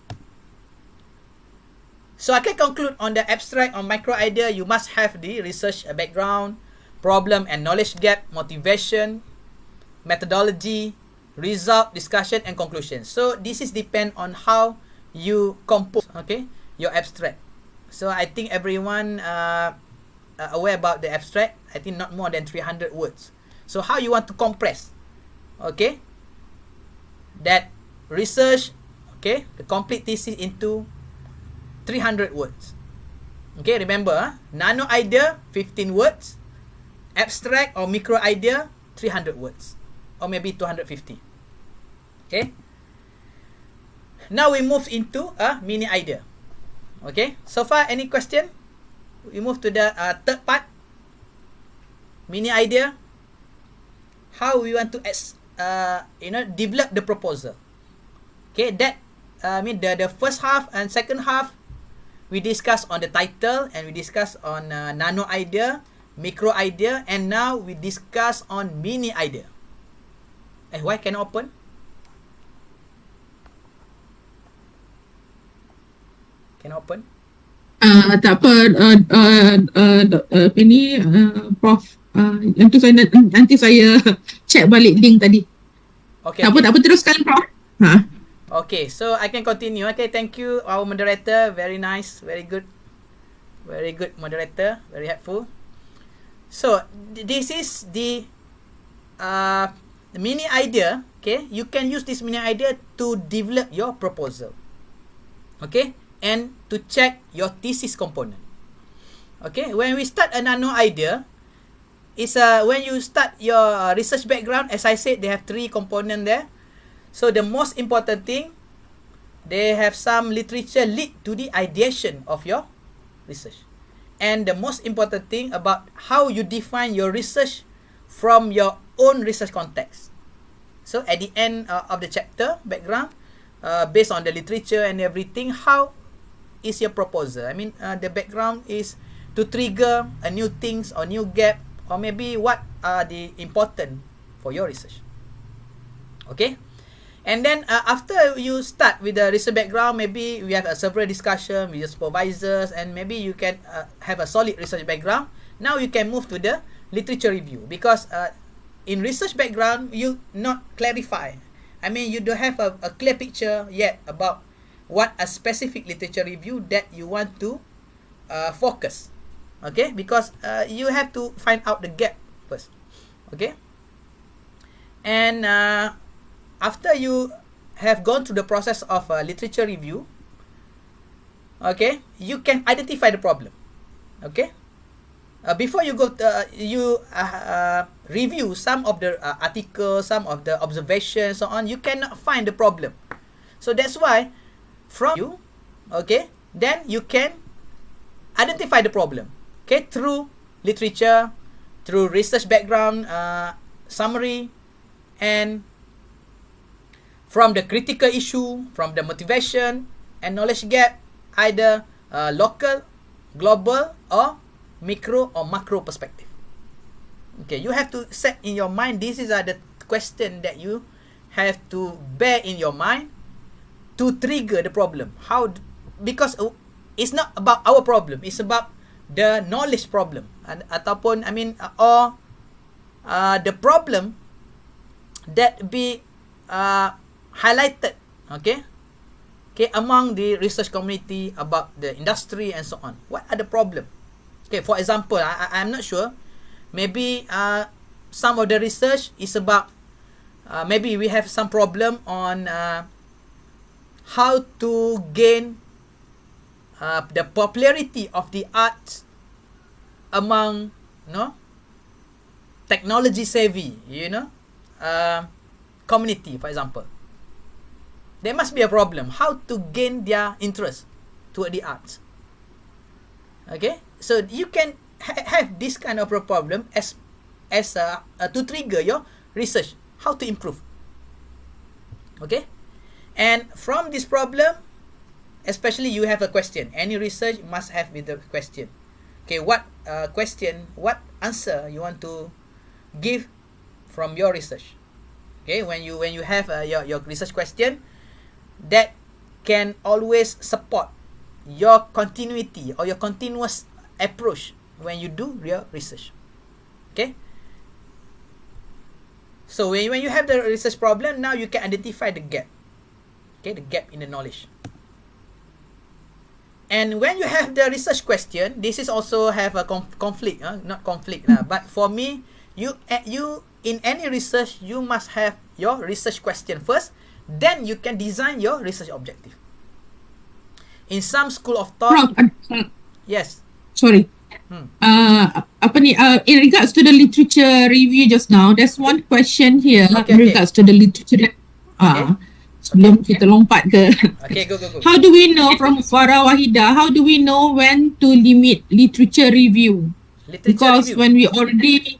so I can conclude on the abstract on micro idea. You must have the research background, problem and knowledge gap, motivation, methodology, result, discussion, and conclusion. So this is depend on how you compose, okay, your abstract. So I think everyone aware about the abstract. I think not more than 300 words. So how you want to compress, okay, that research, okay, the complete thesis into 300 words. Okay, remember, nano idea 15 words, abstract or micro idea 300 words, or maybe 250. Okay, now we move into a mini idea. Okay, so far any question? We move to the third part, mini idea. How we want to develop the proposal. Okay, that the first half and second half we discuss on the title, and we discuss on nano idea, micro idea, and now we discuss on mini idea. Why can open? Can open? Tak apa, ini Prof. Nanti saya check balik link tadi. Okay. Tak apa, teruskan Prof. Okay, so I can continue. Okay, thank you our moderator. Very nice, very good moderator, very helpful. So this is the mini idea. Okay, you can use this mini idea to develop your proposal. Okay, and to check your thesis component. Okay, when we start a nano idea, is when you start your research background. As I said, they have 3 components there. So the most important thing, they have some literature lead to the ideation of your research. And the most important thing about how you define your research from your own research context. So at the end of the chapter, background, based on the literature and everything, how is your proposal? I mean, the background is to trigger a new things or new gap, or maybe what are the important for your research. Okay? And then after you start with the research background, maybe we have a several discussion with your supervisors, and maybe you can have a solid research background. Now you can move to the literature review, because in research background you not clarify. I mean, you don't have a clear picture yet about what a specific literature review that you want to focus. Okay, because you have to find out the gap first. Okay, and after you have gone through the process of literature review, okay, you can identify the problem. Okay, before you go to, you review some of the articles, some of the observations, so on, you cannot find the problem. So that's why from you, okay, then you can identify the problem, okay, through literature, through research background summary, and from the critical issue, from the motivation and knowledge gap, either local, global, or micro or macro perspective. Okay, you have to set in your mind, these are the question that you have to bear in your mind to trigger the problem. How? Because it's not about our problem, it's about the knowledge problem, ataupun or the problem that be highlighted, okay, among the research community about the industry and so on. What are the problem? Okay, for example, I'm not sure. Maybe some of the research is about maybe we have some problem on how to gain the popularity of the arts among, you know, technology savvy, you know, community, for example. There must be a problem how to gain their interest toward the arts. Okay, so you can have this kind of a problem as to trigger your research, how to improve. Okay, and from this problem, especially you have a question. Any research must have with the question. Okay, what question, what answer you want to give from your research. Okay, when you have your research question, that can always support your continuity or your continuous approach when you do your research. Okay, so when you have the research problem, now you can identify the gap. Okay, the gap in the knowledge. And when you have the research question, this is also have a conflict, not conflict lah. But for me, you in any research, you must have your research question first, then you can design your research objective. In some school of thought, yes. Sorry. In regards to the literature review just now, there's one question here in regards to the literature. Sebelum kita lompat ke. Okay, go. How do we know from Farah Wahida? How do we know when to limit literature review? Because when we already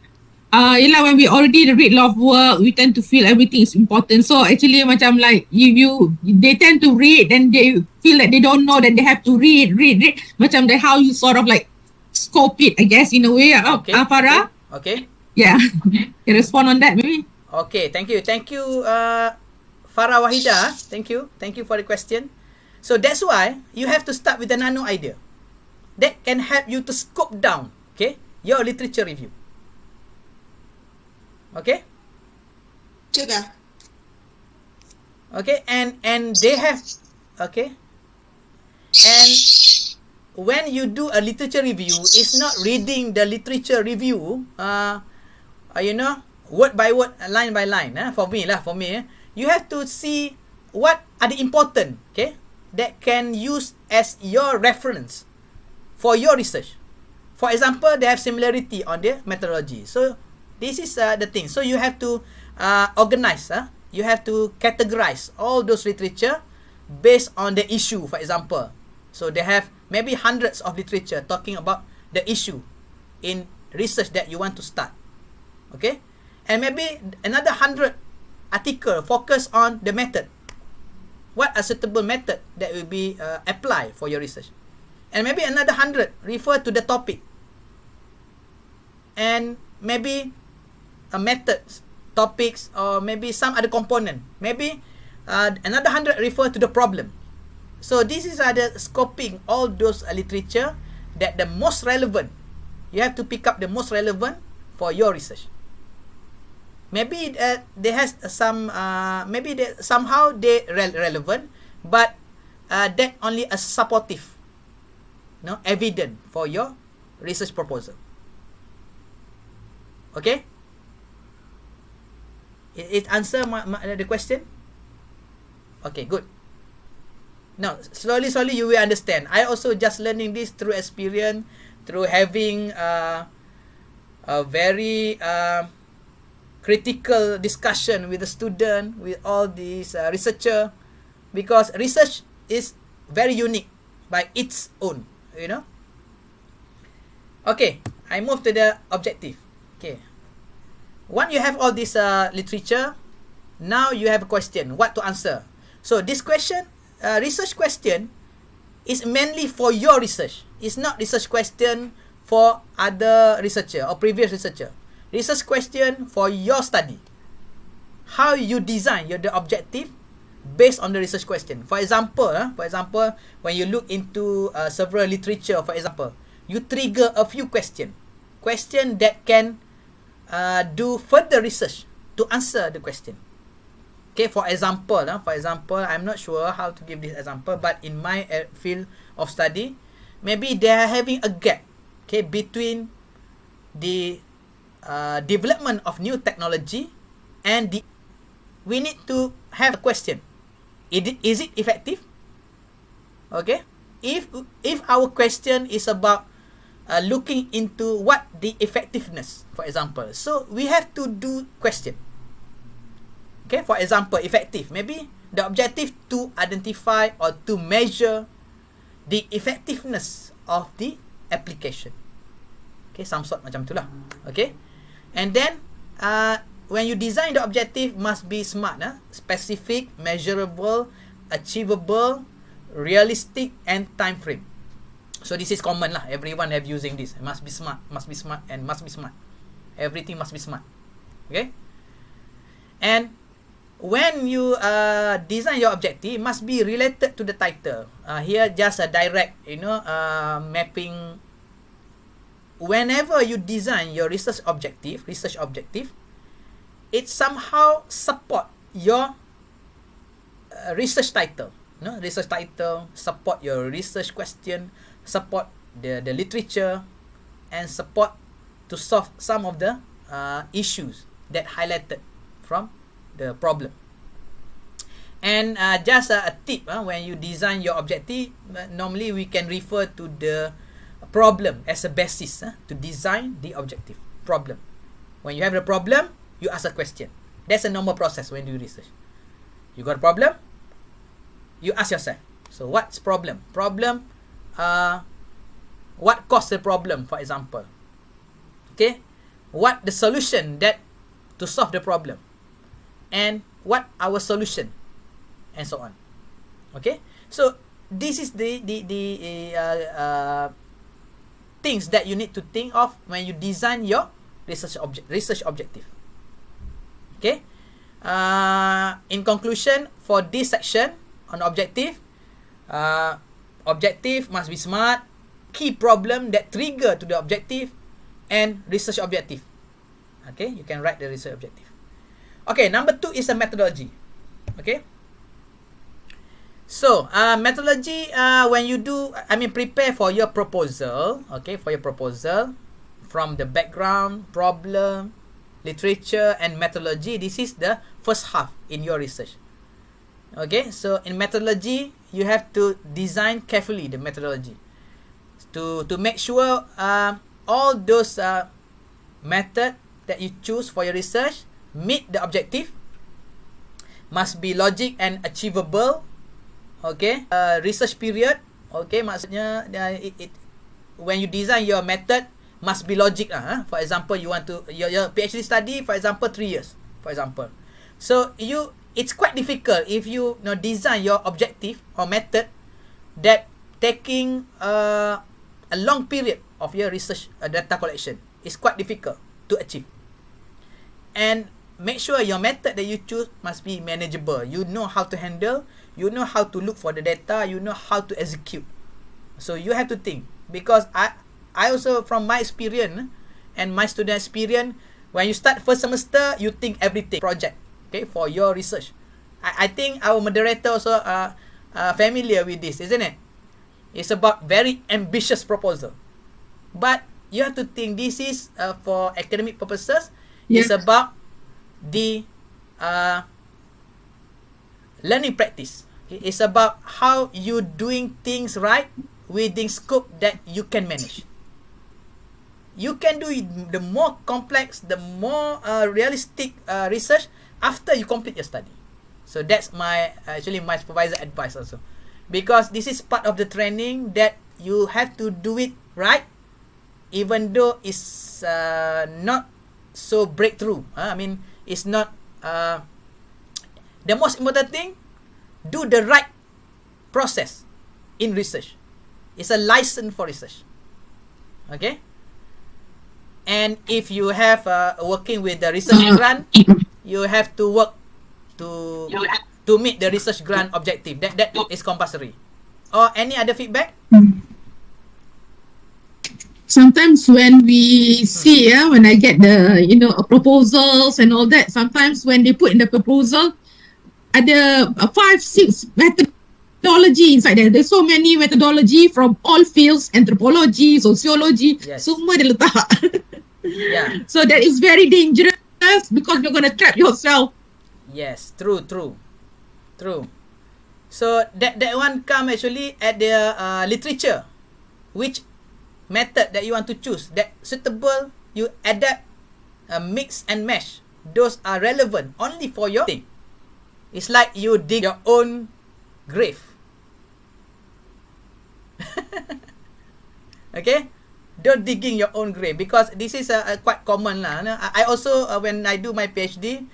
when we already read a lot of work, we tend to feel everything is important. So actually macam like they tend to read and they feel like they don't know that they have to read. Macam that how you sort of like scope it, I guess, in a way. Farah? Okay. Yeah. Can respond on that maybe? Okay, thank you, Farah Wahida. Thank you for the question. So that's why you have to start with a nano idea that can help you to scope down, okay, your literature review. Okay. Sudah. Okay, and they have, okay, and when you do a literature review, it's not reading the literature review, word by word, line by line. For me, you have to see what are the important, okay, that can use as your reference for your research. For example, they have similarity on their methodology. So this is the thing. So you have to organize. You have to categorize all those literature based on the issue, for example. So they have maybe hundreds of literature talking about the issue in research that you want to start. Okay? And maybe another 100 article focus on the method. What a suitable method that will be applied for your research. And maybe another 100 refer to the topic. And maybe methods, topics, or maybe some other component. Maybe another 100 refer to the problem. So this is the scoping all those literature that the most relevant. You have to pick up the most relevant for your research. Maybe they has some maybe they somehow they relevant, but that only a supportive, evidence for your research proposal. Okay? It answer the question? Okay, good. Now, slowly you will understand. I also just learning this through experience, through having a very critical discussion with the student, with all these researcher, because research is very unique by its own, Okay, I move to the objective. Okay. Once you have all this literature, now you have a question, what to answer. So this question, research question, is mainly for your research. It's not research question for other researcher or previous researcher. Research question for your study. How you design the objective based on the research question. For example, when you look into several literature, for example, you trigger a few question that can do further research to answer the question. Okay, for example, I'm not sure how to give this example, but in my field of study, maybe they are having a gap. okay, between the development of new technology and the, we need to have a question. Is it effective? Okay, if our question is about looking into what the effectiveness, for example, so we have to do question. Okay, for example, effective, maybe the objective to identify or to measure the effectiveness of the application. Okay, some sort macam tu lah. Okay, and then when you design the objective, must be smart, specific, measurable, achievable, realistic, and time frame. So this is common lah. Everyone have using this. Must be smart, and must be smart. Everything must be smart. Okay. And when you design your objective, it must be related to the title. Here just a direct, mapping. Whenever you design your research objective, it somehow support your research title. Research title support your research question, support the literature, and support to solve some of the issues that highlighted from the problem. And just a tip, when you design your objective, normally we can refer to the problem as a basis to design the objective. Problem. When you have the problem, you ask a question. That's a normal process when you do research. You got a problem, you ask yourself, so what's problem? Problem, what caused the problem, for example? Okay, what the solution that to solve the problem, and what our solution, and so on. Okay, so this is the things that you need to think of when you design your research objective. Okay, in conclusion, for this section on objective, objective must be smart, key problem that trigger to the objective, and research objective. Okay, you can write the research objective. Okay, number 2 is a methodology. Okay, so methodology, when you do, prepare for your proposal. Okay, for your proposal, from the background, problem, literature, and methodology, this is the first half in your research. Okay, so in methodology, you have to design carefully the methodology to make sure all those method that you choose for your research meet the objective, must be logic and achievable. Okay, research period. Okay, maksudnya when you design your method, must be logic. For example, you want to your PhD study, for example, 3 years, for example. So it's quite difficult if you design your objective or method that taking a long period of your research data collection. It's quite difficult to achieve. And make sure your method that you choose must be manageable. You know how to handle, you know how to look for the data, you know how to execute. So you have to think, because I also, from my experience and my student experience, when you start first semester, you think everything project. Okay, for your research. I think our moderator also familiar with this, isn't it? It's about very ambitious proposal. But you have to think this is for academic purposes. Yeah. It's about the learning practice. Okay? It's about how you doing things right within scope that you can manage. You can do the more complex, the more realistic research after you complete your study. So that's my supervisor advice also, because this is part of the training that you have to do it right, even though it's not so breakthrough. It's not the most important thing. Do the right process in research. It's a license for research. Okay. And if you have working with the research grant, you have to work to meet the research grant objective. That is compulsory. Or any other feedback? Sometimes when we see, when I get the proposals and all that, sometimes when they put in the proposal, ada 5-6 method methodology inside there. There's so many methodology from all fields, anthropology, sociology, Yes. semua dia letak. Yeah. So that is very dangerous because you're going to trap yourself. Yes, true. So that one come actually at the literature, which method that you want to choose that suitable, you adapt, mix and match. Those are relevant only for your thing. It's like you dig your own grave. Okay, don't digging your own grave, because this is quite common lah. I also when I do my PhD,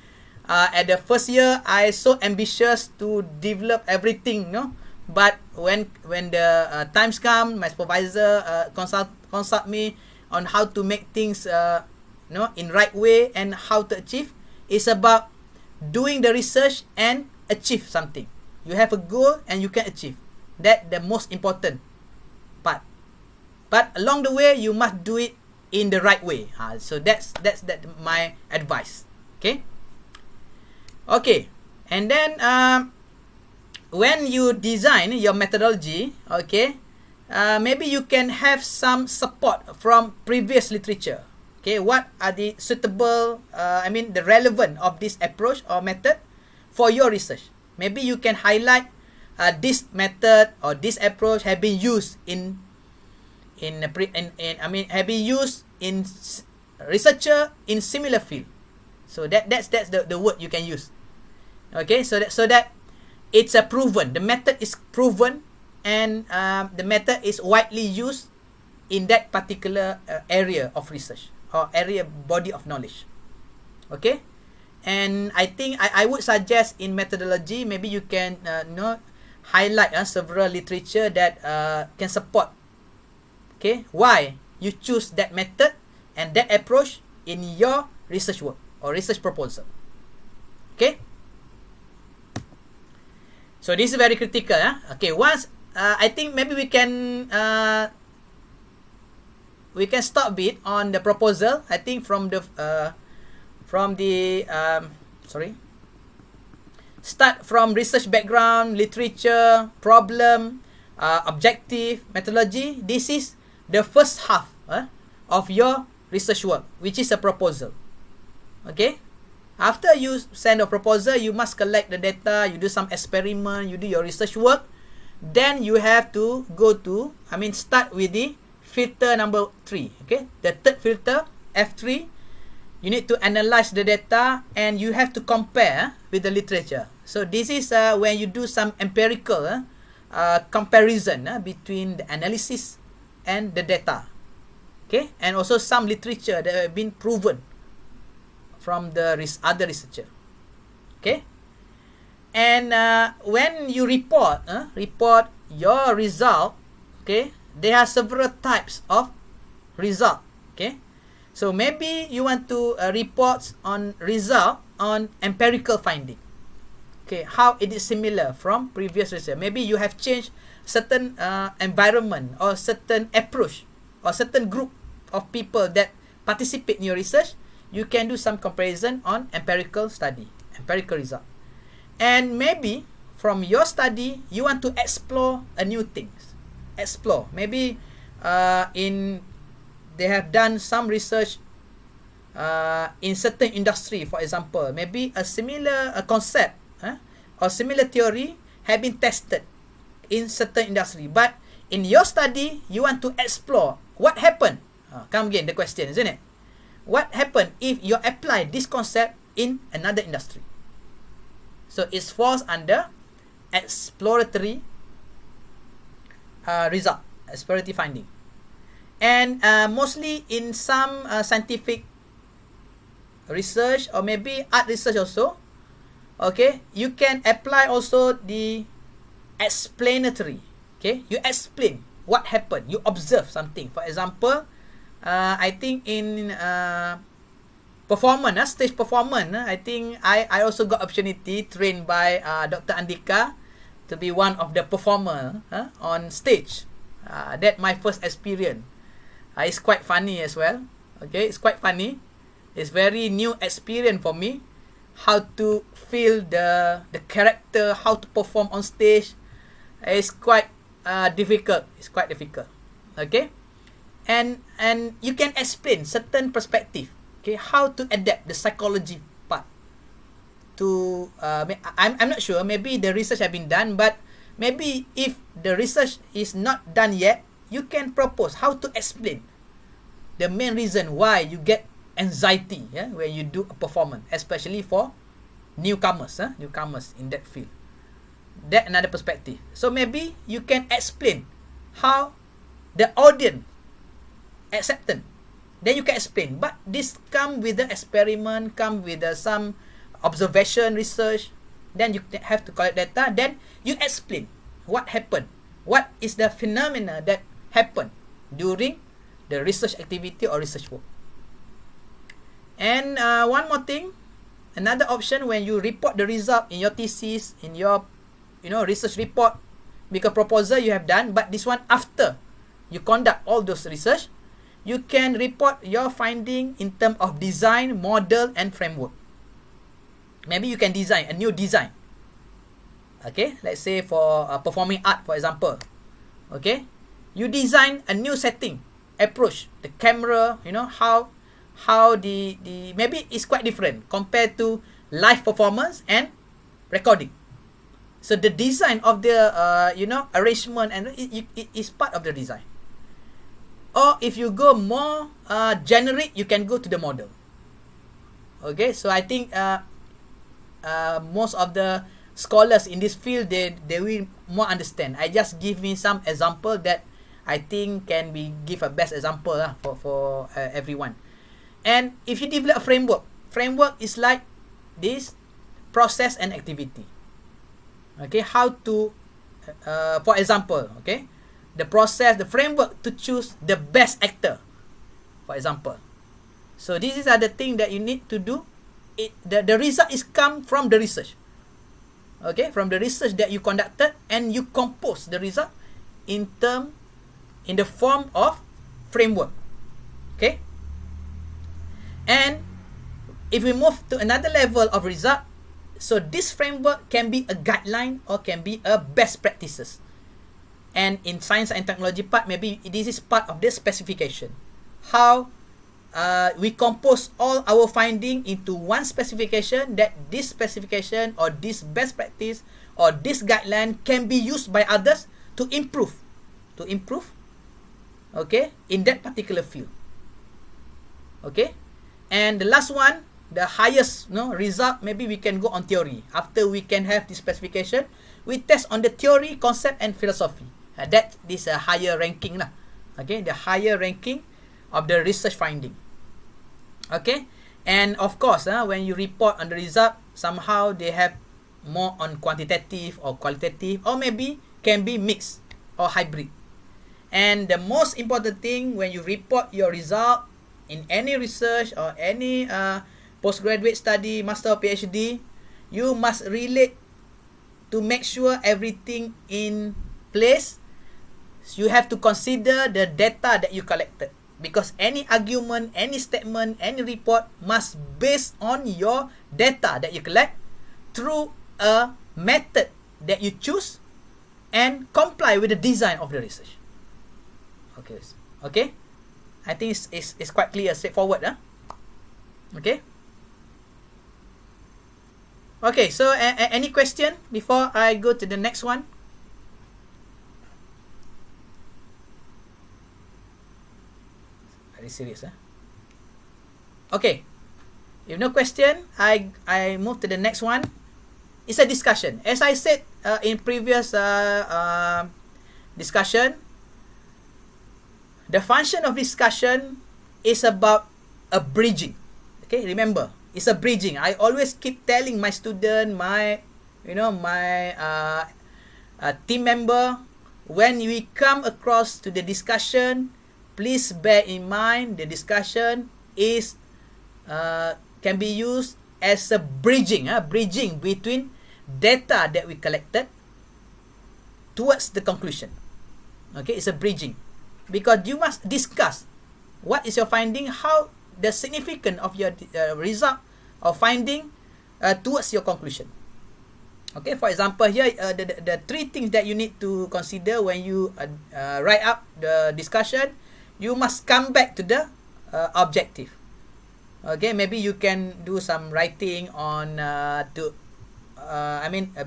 at the first year I so ambitious to develop everything, but when the times come, my supervisor consult me on how to make things in right way and how to achieve. It's about doing the research and achieve something. You have a goal and you can achieve. That the most important part. But along the way, you must do it in the right way. So that's my advice. Okay. And then when you design your methodology, maybe you can have some support from previous literature. Okay, what are the suitable, the relevant of this approach or method for your research? Maybe you can highlight this method or this approach have been used in researcher in similar field. So that's the word you can use. Okay, so that it's a proven. The method is proven, and the method is widely used in that particular area of research or area body of knowledge. Okay, and I think I would suggest in methodology, maybe you can highlight several literature that can support. Okay, why you choose that method and that approach in your research work or research proposal. Okay, so this is very critical. Okay, once I think maybe we can stop a bit on the proposal. I think start from research background, literature, problem, objective, methodology. This is the first half of your research work, which is a proposal. Okay, after you send a proposal, you must collect the data, you do some experiment, you do your research work. Then you have to start with the filter number 3. Okay, the third filter, F3. You need to analyze the data and you have to compare with the literature. So this is when you do some empirical comparison between the analysis and the data. Okay, and also some literature that have been proven from the other researcher. Okay, and when you report your result, okay, there are several types of result. Okay, so maybe you want to report on result on empirical finding. Okay, how it is similar from previous research. Maybe you have changed certain environment or certain approach or certain group of people that participate in your research. You can do some comparison on empirical study, empirical result. And maybe from your study, you want to explore a new things. Explore. Maybe they have done some research in certain industry, for example. Maybe a similar concept or similar theory have been tested in certain industry. But in your study, you want to explore what happened. Come again the question, isn't it? What happened if you apply this concept in another industry? So it falls under exploratory result, exploratory finding. And mostly in some scientific research or maybe art research also, okay, you can apply also the explanatory. Okay, you explain what happened, you observe something. For example, I think in performance, stage performance, I think I also got opportunity trained by Dr. Andika to be one of the performer on stage. That my first experience. It's quite funny as well. Okay, it's quite funny. It's very new experience for me. How to feel the character, how to perform on stage, It's quite difficult. It's quite difficult. Okay, and you can explain certain perspective. Okay, how to adapt the psychology part to. I'm not sure. Maybe the research have been done, but maybe if the research is not done yet, you can propose how to explain the main reason why you get anxiety, yeah, when you do a performance, especially for newcomers in that field. That another perspective. So maybe you can explain how the audience acceptance. Then you can explain. But this come with the experiment, come with some observation, research. Then you have to collect data. Then you explain what happened. What is the phenomena that happened during the research activity or research work. And one more thing, another option when you report the result in your thesis, in your research report, because proposal you have done, but this one after you conduct all those research, you can report your finding in terms of design, model, and framework. Maybe you can design a new design. Okay, let's say for performing art, for example. Okay, you design a new setting, approach, the camera, how the maybe it's quite different compared to live performance and recording. So the design of the arrangement and it is part of the design. Or if you go more generic, you can go to the model. Okay, so I think most of the scholars in this field they will more understand. I just give me some example that I think can be give a best example for everyone. And if you develop a framework is like this process and activity. Okay, how to, for example, okay, the process, the framework to choose the best actor, for example. So these are the things that you need to do. The result is come from the research. Okay, from the research that you conducted, and you compose the result in the form of framework. Okay, and if we move to another level of result, so this framework can be a guideline or can be a best practices. And in science and technology part, maybe this is part of the specification. How we compose all our finding into one specification, that this specification or this best practice or this guideline can be used by others to improve, okay, in that particular field. Okay, and the last one, the highest result, maybe we can go on theory. After we can have this specification, we test on the theory, concept, and philosophy. That is a higher ranking lah. Okay, the higher ranking of the research finding. Okay, and of course, when you report on the result, somehow they have more on quantitative or qualitative, or maybe can be mixed or hybrid. And the most important thing when you report your result in any research or any postgraduate study, master or PhD, you must relate to make sure everything in place. You have to consider the data that you collected, because any argument, any statement, any report must based on your data that you collect through a method that you choose and comply with the design of the research. Okay, I think it's quite clear, straightforward. Okay. Okay, so any question before I go to the next one? Very serious, Okay. If no question, I move to the next one. It's a discussion. As I said in previous discussion, the function of discussion is about a bridging. Okay, remember, it's a bridging. I always keep telling my student, my team member, when we come across to the discussion, please bear in mind the discussion is can be used as a bridging between data that we collected towards the conclusion. Okay, it's a bridging, because you must discuss what is your finding, how the significance of your result or finding towards your conclusion. Okay, for example, here the three things that you need to consider when you write up the discussion. You must come back to the objective. Okay, maybe you can do some writing on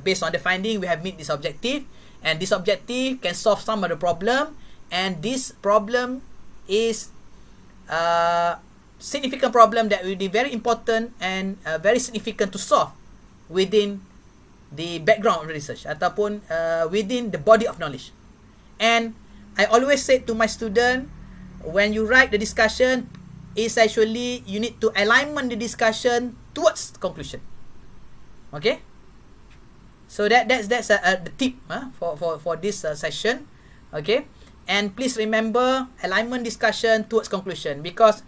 based on the finding, we have met this objective, and this objective can solve some of the problem, and this problem is significant problem that will be very important and very significant to solve within the background of the research ataupun within the body of knowledge. And I always say to my student, when you write the discussion, is actually you need to alignment the discussion towards conclusion. Okay, so that's the tip for this session. Okay, and please remember alignment discussion towards conclusion, because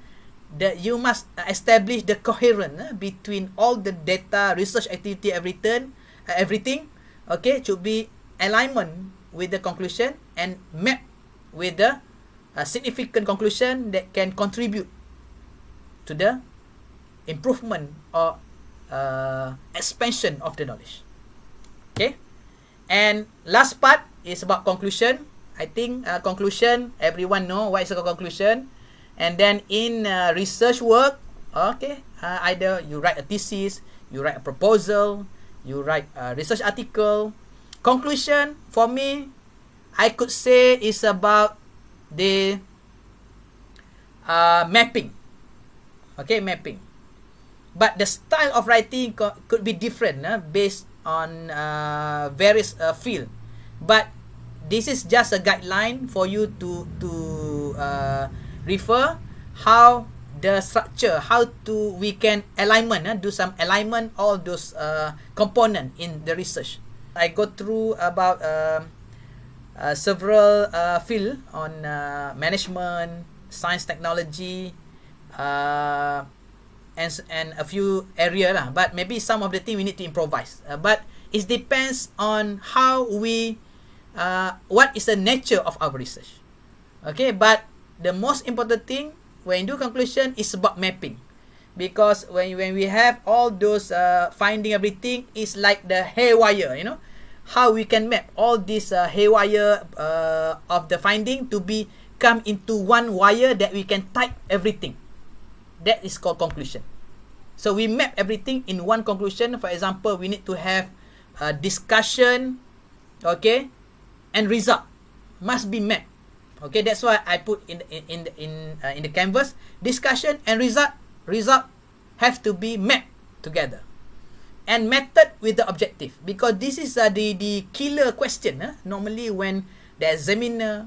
you must establish the coherence between all the data, research activity, everything. Okay, should be alignment with the conclusion and map with the significant conclusion that can contribute to the improvement or expansion of the knowledge. Okay, and last part is about conclusion. I think conclusion, everyone know what is a conclusion. And then in research work, okay, either you write a thesis, you write a proposal, you write a research article. Conclusion for me, I could say is about the mapping. Okay, mapping. But the style of writing could be different based on various field. But this is just a guideline for you to refer how the structure, how to we can alignment, do some alignment all those component in the research. I go through about several field on management, science, technology, and a few area lah. But maybe some of the thing we need to improvise. But it depends on how we what is the nature of our research. Okay, but the most important thing when you do conclusion is about mapping, because when we have all those finding everything is like the haywire, how we can map all this haywire of the finding to be come into one wire that we can type everything. That is called conclusion. So we map everything in one conclusion. For example, we need to have a discussion, okay, and result must be mapped. Okay, that's why I put in the canvas, discussion and result have to be mapped together, and method with the objective, because this is the killer question. Normally when the examiner,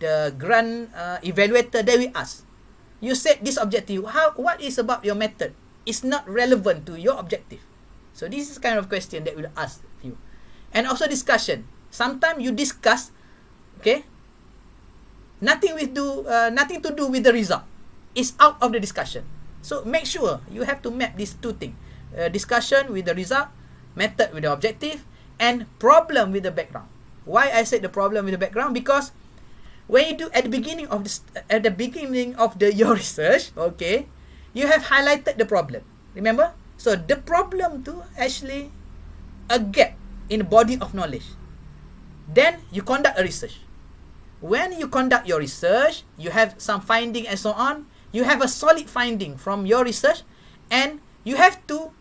the grant evaluator, they will ask, you said this objective, what is about your method? It's not relevant to your objective. So this is kind of question that will ask you. And also discussion. Sometimes you discuss, okay, nothing to do with the result. It's out of the discussion. So make sure you have to map these two things: discussion with the result, method with the objective, and problem with the background. Why I said the problem with the background? Because when you do at the beginning of your research, okay, you have highlighted the problem. Remember? So the problem to actually a gap in the body of knowledge. Then you conduct a research. When you conduct your research, you have some finding and so on. You have a solid finding from your research, and you have to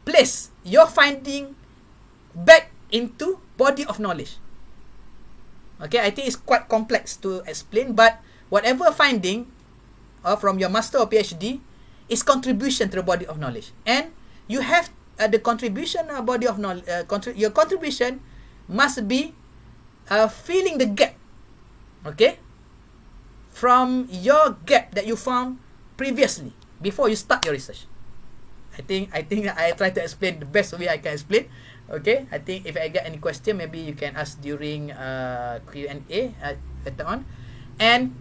place your finding back into body of knowledge. Okay, I think it's quite complex to explain, but whatever finding from your master or PhD is contribution to the body of knowledge, and you have the contribution body of knowledge. Your contribution must be filling the gap, okay, from your gap that you found previously before you start your research. I think I try to explain the best way I can explain. Okay, I think if I get any question, maybe you can ask during Q&A later on. And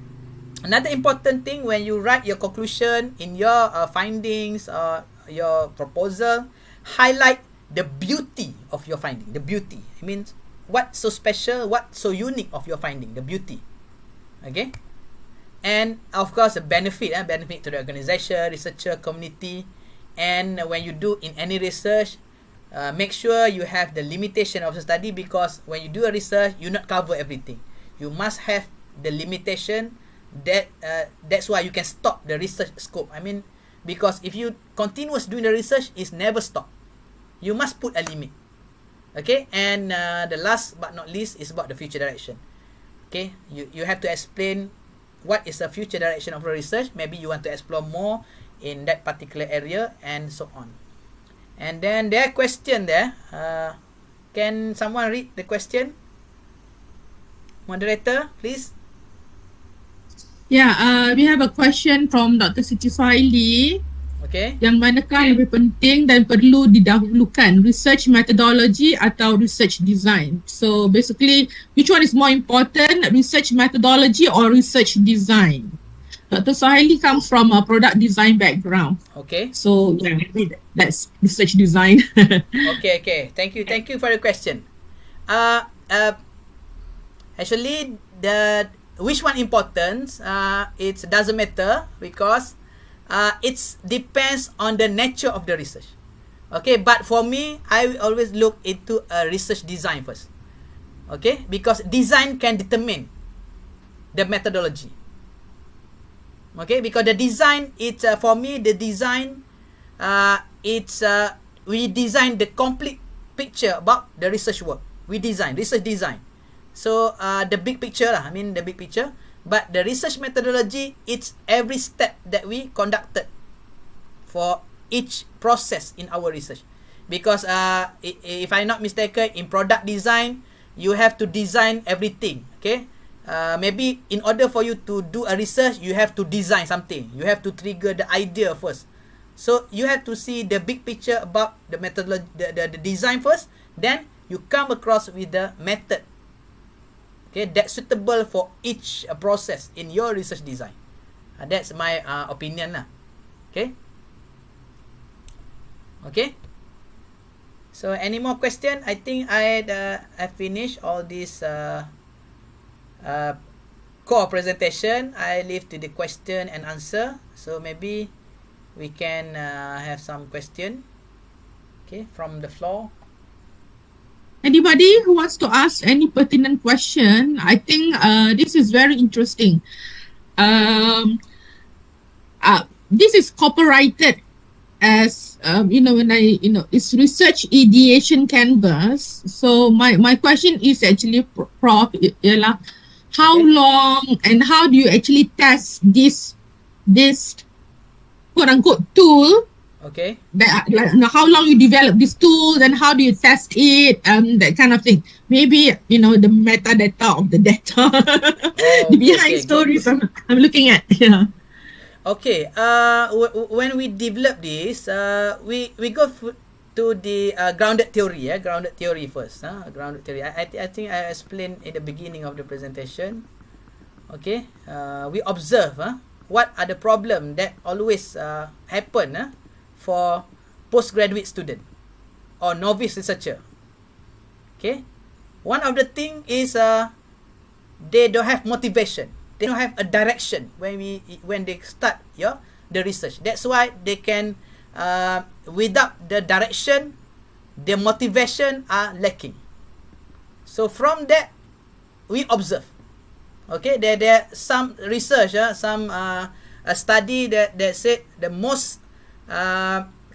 another important thing when you write your conclusion in your findings or your proposal, highlight the beauty of your finding. The beauty, it means what's so special, what's so unique of your finding, the beauty. Okay, and of course the benefit to the organization, researcher, community. And when you do in any research, make sure you have the limitation of the study, because when you do a research, you not cover everything. You must have the limitation. That's why you can stop the research scope. I mean, because if you continuous doing the research, it's never stop. You must put a limit. Okay, and the last but not least is about the future direction. Okay, you have to explain what is the future direction of the research. Maybe you want to explore more in that particular area, and so on. And then there are question there. Can someone read the question? Moderator, please. Yeah, we have a question from Dr. Siti Suhaili. Okay. Yang manakah lebih penting dan perlu didahulukan, research methodology atau research design? So basically, which one is more important, research methodology or research design? Dr. Suhaili comes from a product design background. Okay. So yeah, that's research design. Okay. Thank you for the question. Actually, the which one important? It doesn't matter, because it depends on the nature of the research. Okay, but for me, I will always look into a research design first. Okay, because design can determine the methodology. Okay, because the design, it's for me, the design, we design the complete picture about the research work. We design research design. So the big picture lah. I mean the big picture. But the research methodology, it's every step that we conducted for each process in our research. Because if I'm not mistaken, in product design, you have to design everything. Okay. Maybe in order for you to do a research, you have to design something. You have to trigger the idea first. So you have to see the big picture about the methodology, the design first. Then you come across with the method. Okay, that's suitable for each process in your research design. That's my opinion lah. Okay. Okay. So any more question? I think I finished all this core presentation. I leave to the question and answer. So maybe we can have some question. Okay, from the floor. Anybody who wants to ask any pertinent question? I think this is very interesting. This is copyrighted as when it's research ideation canvas. So my question is actually, Prof, ialah how long and how do you actually test this quote unquote tool? Okay. How long you develop this tool, then how do you test it, that kind of thing. Maybe the metadata of the data, the behind stories. I'm looking at. Yeah. Okay. When we develop this, we go to the grounded theory. Grounded theory first. Grounded theory. I think I explained in the beginning of the presentation. Okay. We observe. What are the problem that always happen for postgraduate student or novice researcher. Okay. One of the thing is they don't have motivation. They don't have a direction when they start the research. That's why they can without the direction, the motivation are lacking. So from that we observe. Okay, there some research, some a study that said the most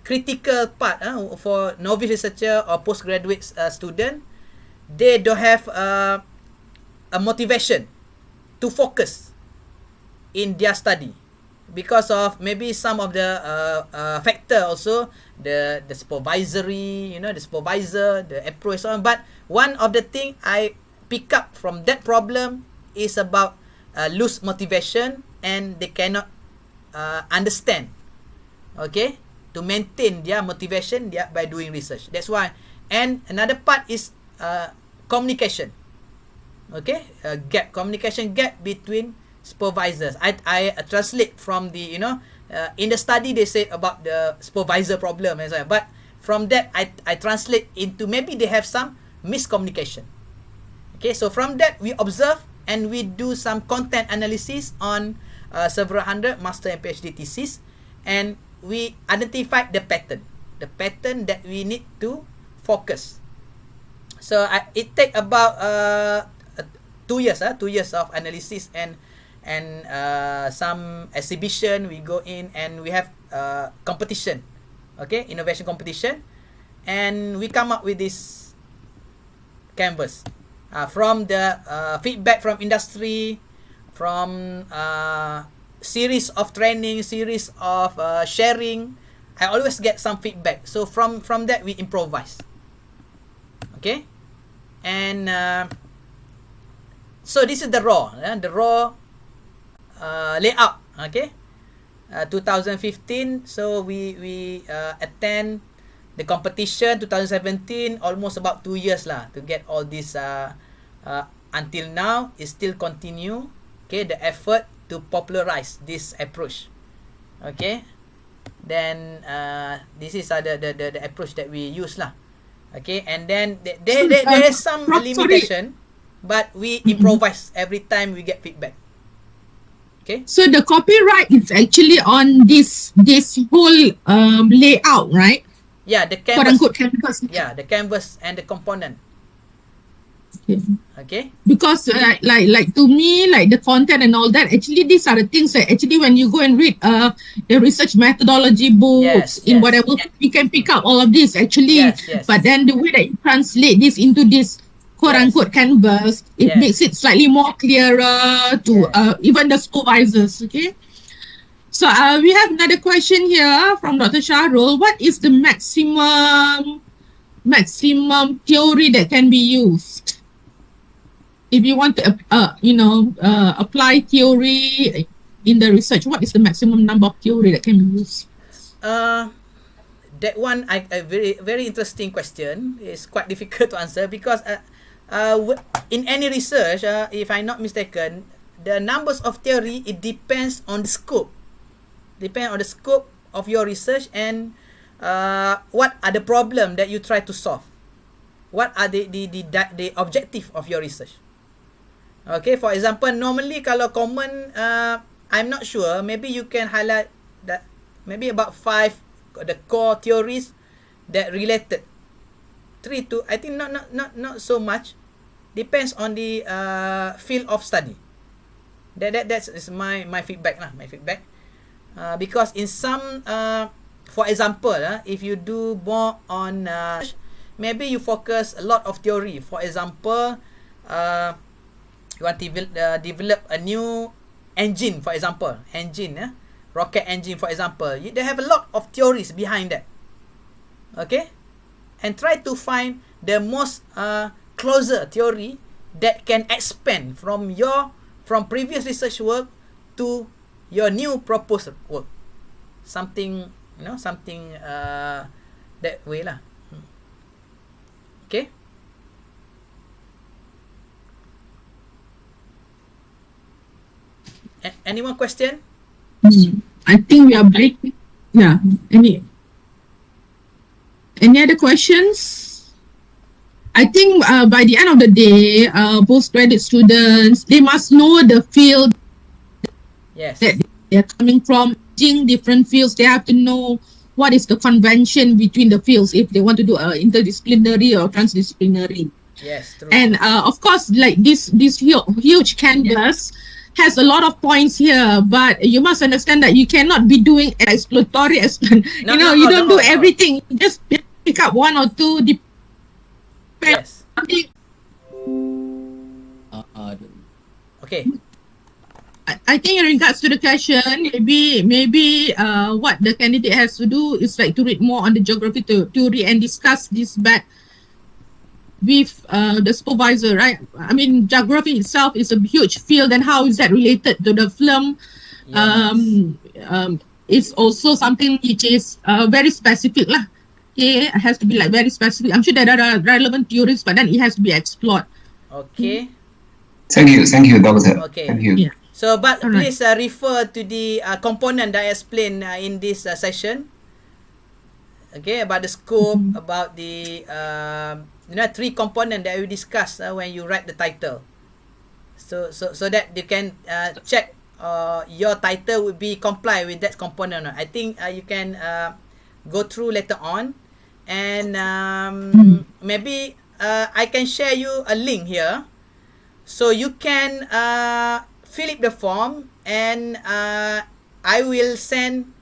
critical part for novice researcher or postgraduate student, they don't have a motivation to focus in their study because of maybe some of the factor also, the supervisory, the supervisor, the approach, so on. But one of the thing I pick up from that problem is about loose motivation, and they cannot understand, okay, to maintain their motivation by doing research. That's why. And another part is communication, okay, communication gap between supervisors. I translate from the in the study they said about the supervisor problem as well, but from that I translate into maybe they have some miscommunication. Okay, so from that we observe and we do some content analysis on several hundred master and PhD thesis, and we identified the pattern that we need to focus. So it take about 2 years, 2 years of analysis and some exhibition. We go in and we have competition, okay, innovation competition, and we come up with this canvas from the feedback from industry, from series of training, series of sharing. I always get some feedback. So from that we improvise. Okay, and so this is the raw layout. Okay, 2015. So we attend the competition. 2017, almost about 2 years lah to get all this. Until now, it still continue. Okay, the effort to popularize this approach. Okay, then this is the approach that we use lah. Okay, and then there is some limitation, but we improvise every time we get feedback. Okay. So the copyright is actually on this whole layout, right? Yeah, the Quote canvas. unquote canvas. Yeah, the canvas and the component. Okay. Okay. Because like to me, like the content and all that, actually these are the things that actually when you go and read the research methodology books Yes, in yes. whatever, you can pick up all of this actually. Yes. But then the way that you translate this into this quote unquote canvas, it Yes. makes it slightly more clearer to even the supervisors. Okay. So we have another question here from Dr. Shahrul. What is the maximum theory that can be used? If you want to, apply theory in the research, what is the maximum number of theory that can be used? That one, a very very interesting question. It's quite difficult to answer because in any research, if I'm not mistaken, the numbers of theory, it depends on the scope. Depend on the scope of your research and what are the problem that you try to solve. What are the objective of your research? Okay, for example, normally kalau common, I'm not sure, maybe you can highlight that maybe about 5 the core theories that related. 3 to, I think not so much. Depends on the field of study. That's my feedback lah, my feedback. Because in some, for example, if you do more on, maybe you focus a lot of theory. For example, you want to develop a new engine, for example, rocket engine, for example. They have a lot of theories behind that. Okay, and try to find the most closer theory that can expand from previous research work to your new proposed work. Something that way lah. Okay. Any more question? I think we are breaking. Yeah. Any other questions? I think by the end of the day, postgraduate students, they must know the field Yes. that they are coming from. Different fields, they have to know what is the convention between the fields if they want to do interdisciplinary or transdisciplinary. Yes, true. And of course, like this huge canvas has a lot of points here, but you must understand that you cannot be doing exploratory. You don't do everything. You just pick up one or two. Yes. Okay. I think in regards to the question, maybe what the candidate has to do is like to read more on the geography theory and discuss this back with the supervisor, right? I mean, geography itself is a huge field, and how is that related to the film? Yes. It's also something which is very specific lah. Okay, it has to be like very specific. I'm sure there are relevant theories, but then it has to be explored. Okay. Thank you, Doctor. Okay. Thank you. Yeah. So, but Alright. please refer to the component that I explained in this session. Okay, about the scope, about the 3 component that we discussed when you write the title. So that you can check your title would be comply with that component. I think you can go through later on, and maybe I can share you a link here, so you can fill up the form, and I will send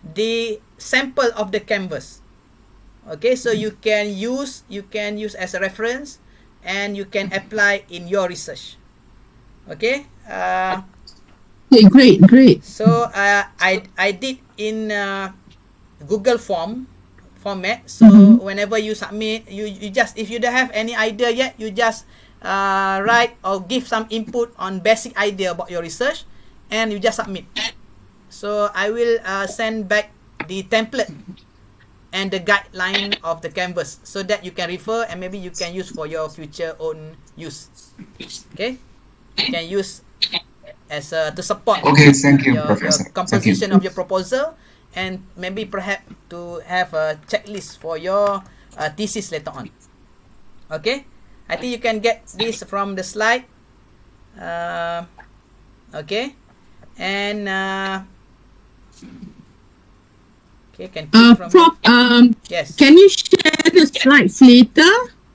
the sample of the canvas. Okay, so you can use as a reference, and you can apply in your research. Okay. Okay, great. So I did in Google format. So whenever you submit, you just, if you don't have any idea yet, you just write or give some input on basic idea about your research, and you just submit. So I will send back the template and the guideline of the canvas, so that you can refer, and maybe you can use for your future own use. Okay, you can use as to support Okay, thank you, your Professor. composition of your proposal, and maybe perhaps to have a checklist for your thesis later on. Okay, I think you can get this from the slide. Okay, and okay, can click from Prof, here. Yes. can you share the slides later?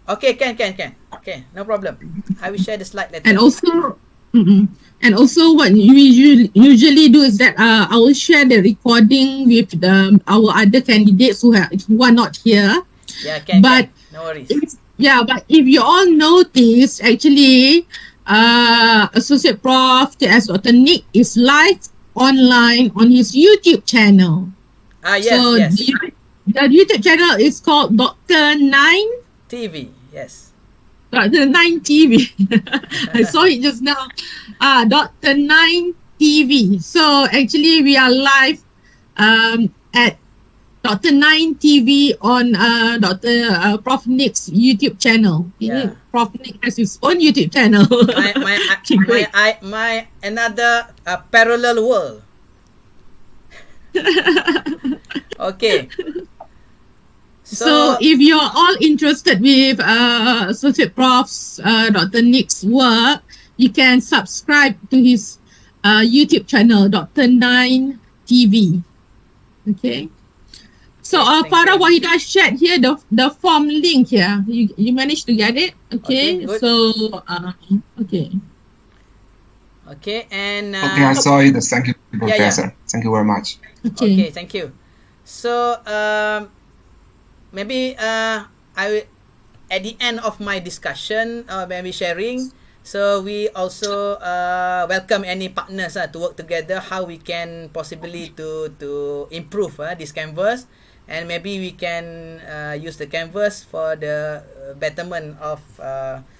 Okay, can. Okay, no problem. I will share the slide later. And also, what we usually do is that I will share the recording with our other candidates who are not here. Yeah, can. No worries. But if you all notice, actually, Associate Prof. T.S. Dr. Nick is live online on his YouTube channel. Yes, So yes. the YouTube channel is called Dr. 9 TV, yes. Dr. 9 TV. I saw it just now. Dr. 9 TV. So actually we are live at Dr. 9 TV on Prof. Nick's YouTube channel. Yeah. Prof. Nick has his own YouTube channel. my another parallel world. Okay. So if you're all interested with Associate Prof's Dr. Nick's work, you can subscribe to his YouTube channel, Dr. 9 TV. Okay. So Farah Wahida shared here the form link here. You managed to get it? Okay. Okay, good. So okay. Okay, and Okay, I saw it. Thank you, Yeah. Professor. Thank you very much. okay, thank you. So maybe I will, at the end of my discussion, maybe sharing, so we also welcome any partners to work together, how we can possibly to improve this canvas, and maybe we can use the canvas for the betterment of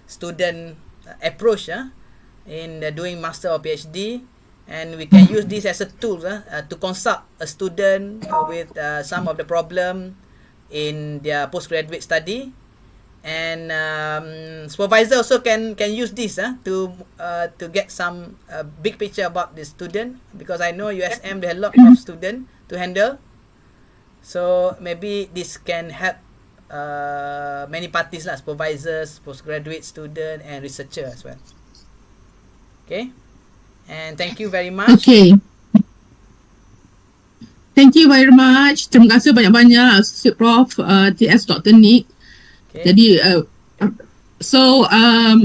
student approach in doing master or PhD. And we can use this as a tool to consult a student with some of the problem in their postgraduate study, and supervisor also can use this to get some big picture about the student, because I know USM there are a lot of students to handle, so maybe this can help many parties lah, supervisors, postgraduate student, and researcher as well. Okay. And thank you very much. Okay. Thank you very much. Terima kasih banyak-banyak Associate Prof. T.S. Dr. Nick. Okay. Jadi, so I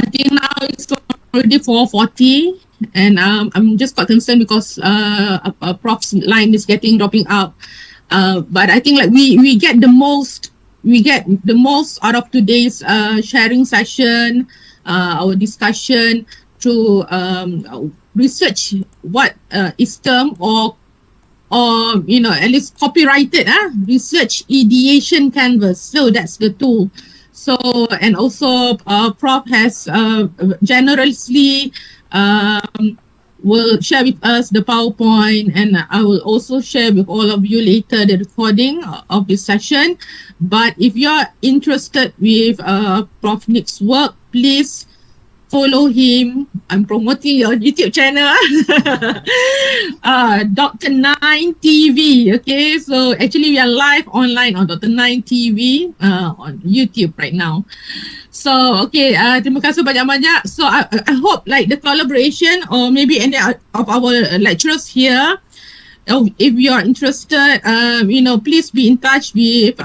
think now it's already 4:40, and I'm just quite concerned because Prof's line is dropping out. But I think like we get the most out of today's sharing session. Our discussion through research what is termed or at least copyrighted research ideation canvas. So that's the tool. So, and also Prof has generously will share with us the PowerPoint, and I will also share with all of you later the recording of this session. But if you're interested with Prof Nick's work, please follow him. I'm promoting your YouTube channel. Dr. 9 TV. Okay, so actually we are live online on Dr. 9 TV on YouTube right now. So okay, terima kasih banyak-banyak. So I hope like the collaboration, or maybe any of our lecturers here if you are interested, please be in touch with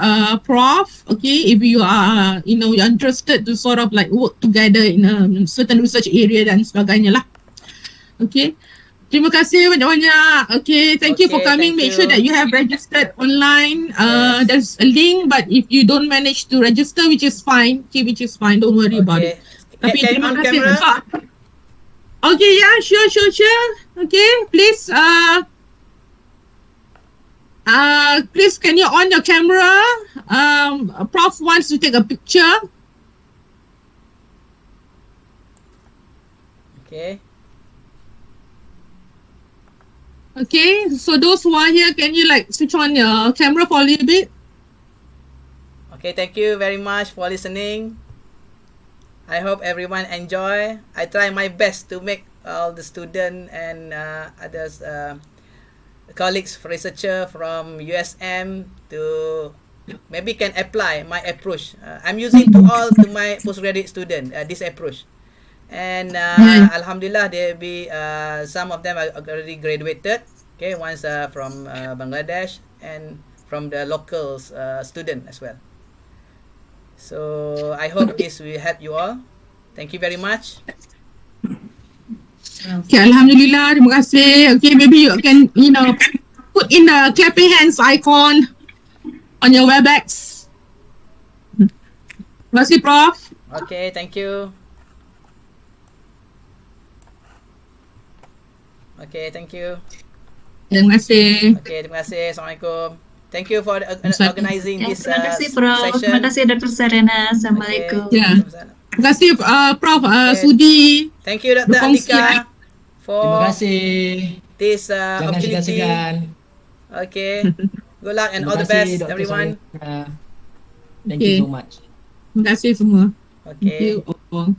Prof. Okay, if you are, you're interested to sort of like work together in a certain research area dan sebagainya lah. Okay. Terima kasih banyak-banyak. Okay, thank you for Okay, coming. thank Make sure you. that you have registered online. Yes. There's a link, but if you don't manage to register, which is fine. Okay, which is fine. Don't worry about it. Okay. Can terima on kasih. camera? Okay, yeah, sure. Okay, please, please, can you on your camera? Prof wants to take a picture. Okay. Okay, so those who are here, can you like switch on your camera for a little bit? Okay, thank you very much for listening. I hope everyone enjoy. I try my best to make all the student and others colleagues, researcher from USM to maybe can apply my approach. I'm using to all to my postgraduate student this approach. And Alhamdulillah, there be some of them are already graduated. Okay, one's from Bangladesh and from the locals student as well. So I hope this will help you all. Thank you very much. Okay, Alhamdulillah, terima kasih. Okay, maybe you can, put in the clapping hands icon on your WebEx. Terima kasih, Prof. Okay, thank you. Okay, thank you. Terima kasih. Okay, terima kasih. Assalamualaikum. Thank you for Assalamualaikum. organizing Ya, this terima kasih Prof. session. Terima kasih Dr. Serena. Assalamualaikum. Okay. Ya. Terima kasih, Prof. Okay. Sudi. Thank you, Dr. Berkongsi. Andika, Terima for kasih. this Jangan opportunity. segan-segan. Okay. Good luck and Terima all the kasih, best, Dr. everyone. Sarina. Thank Okay. you so much. Terima kasih semua. Thank Okay. you all.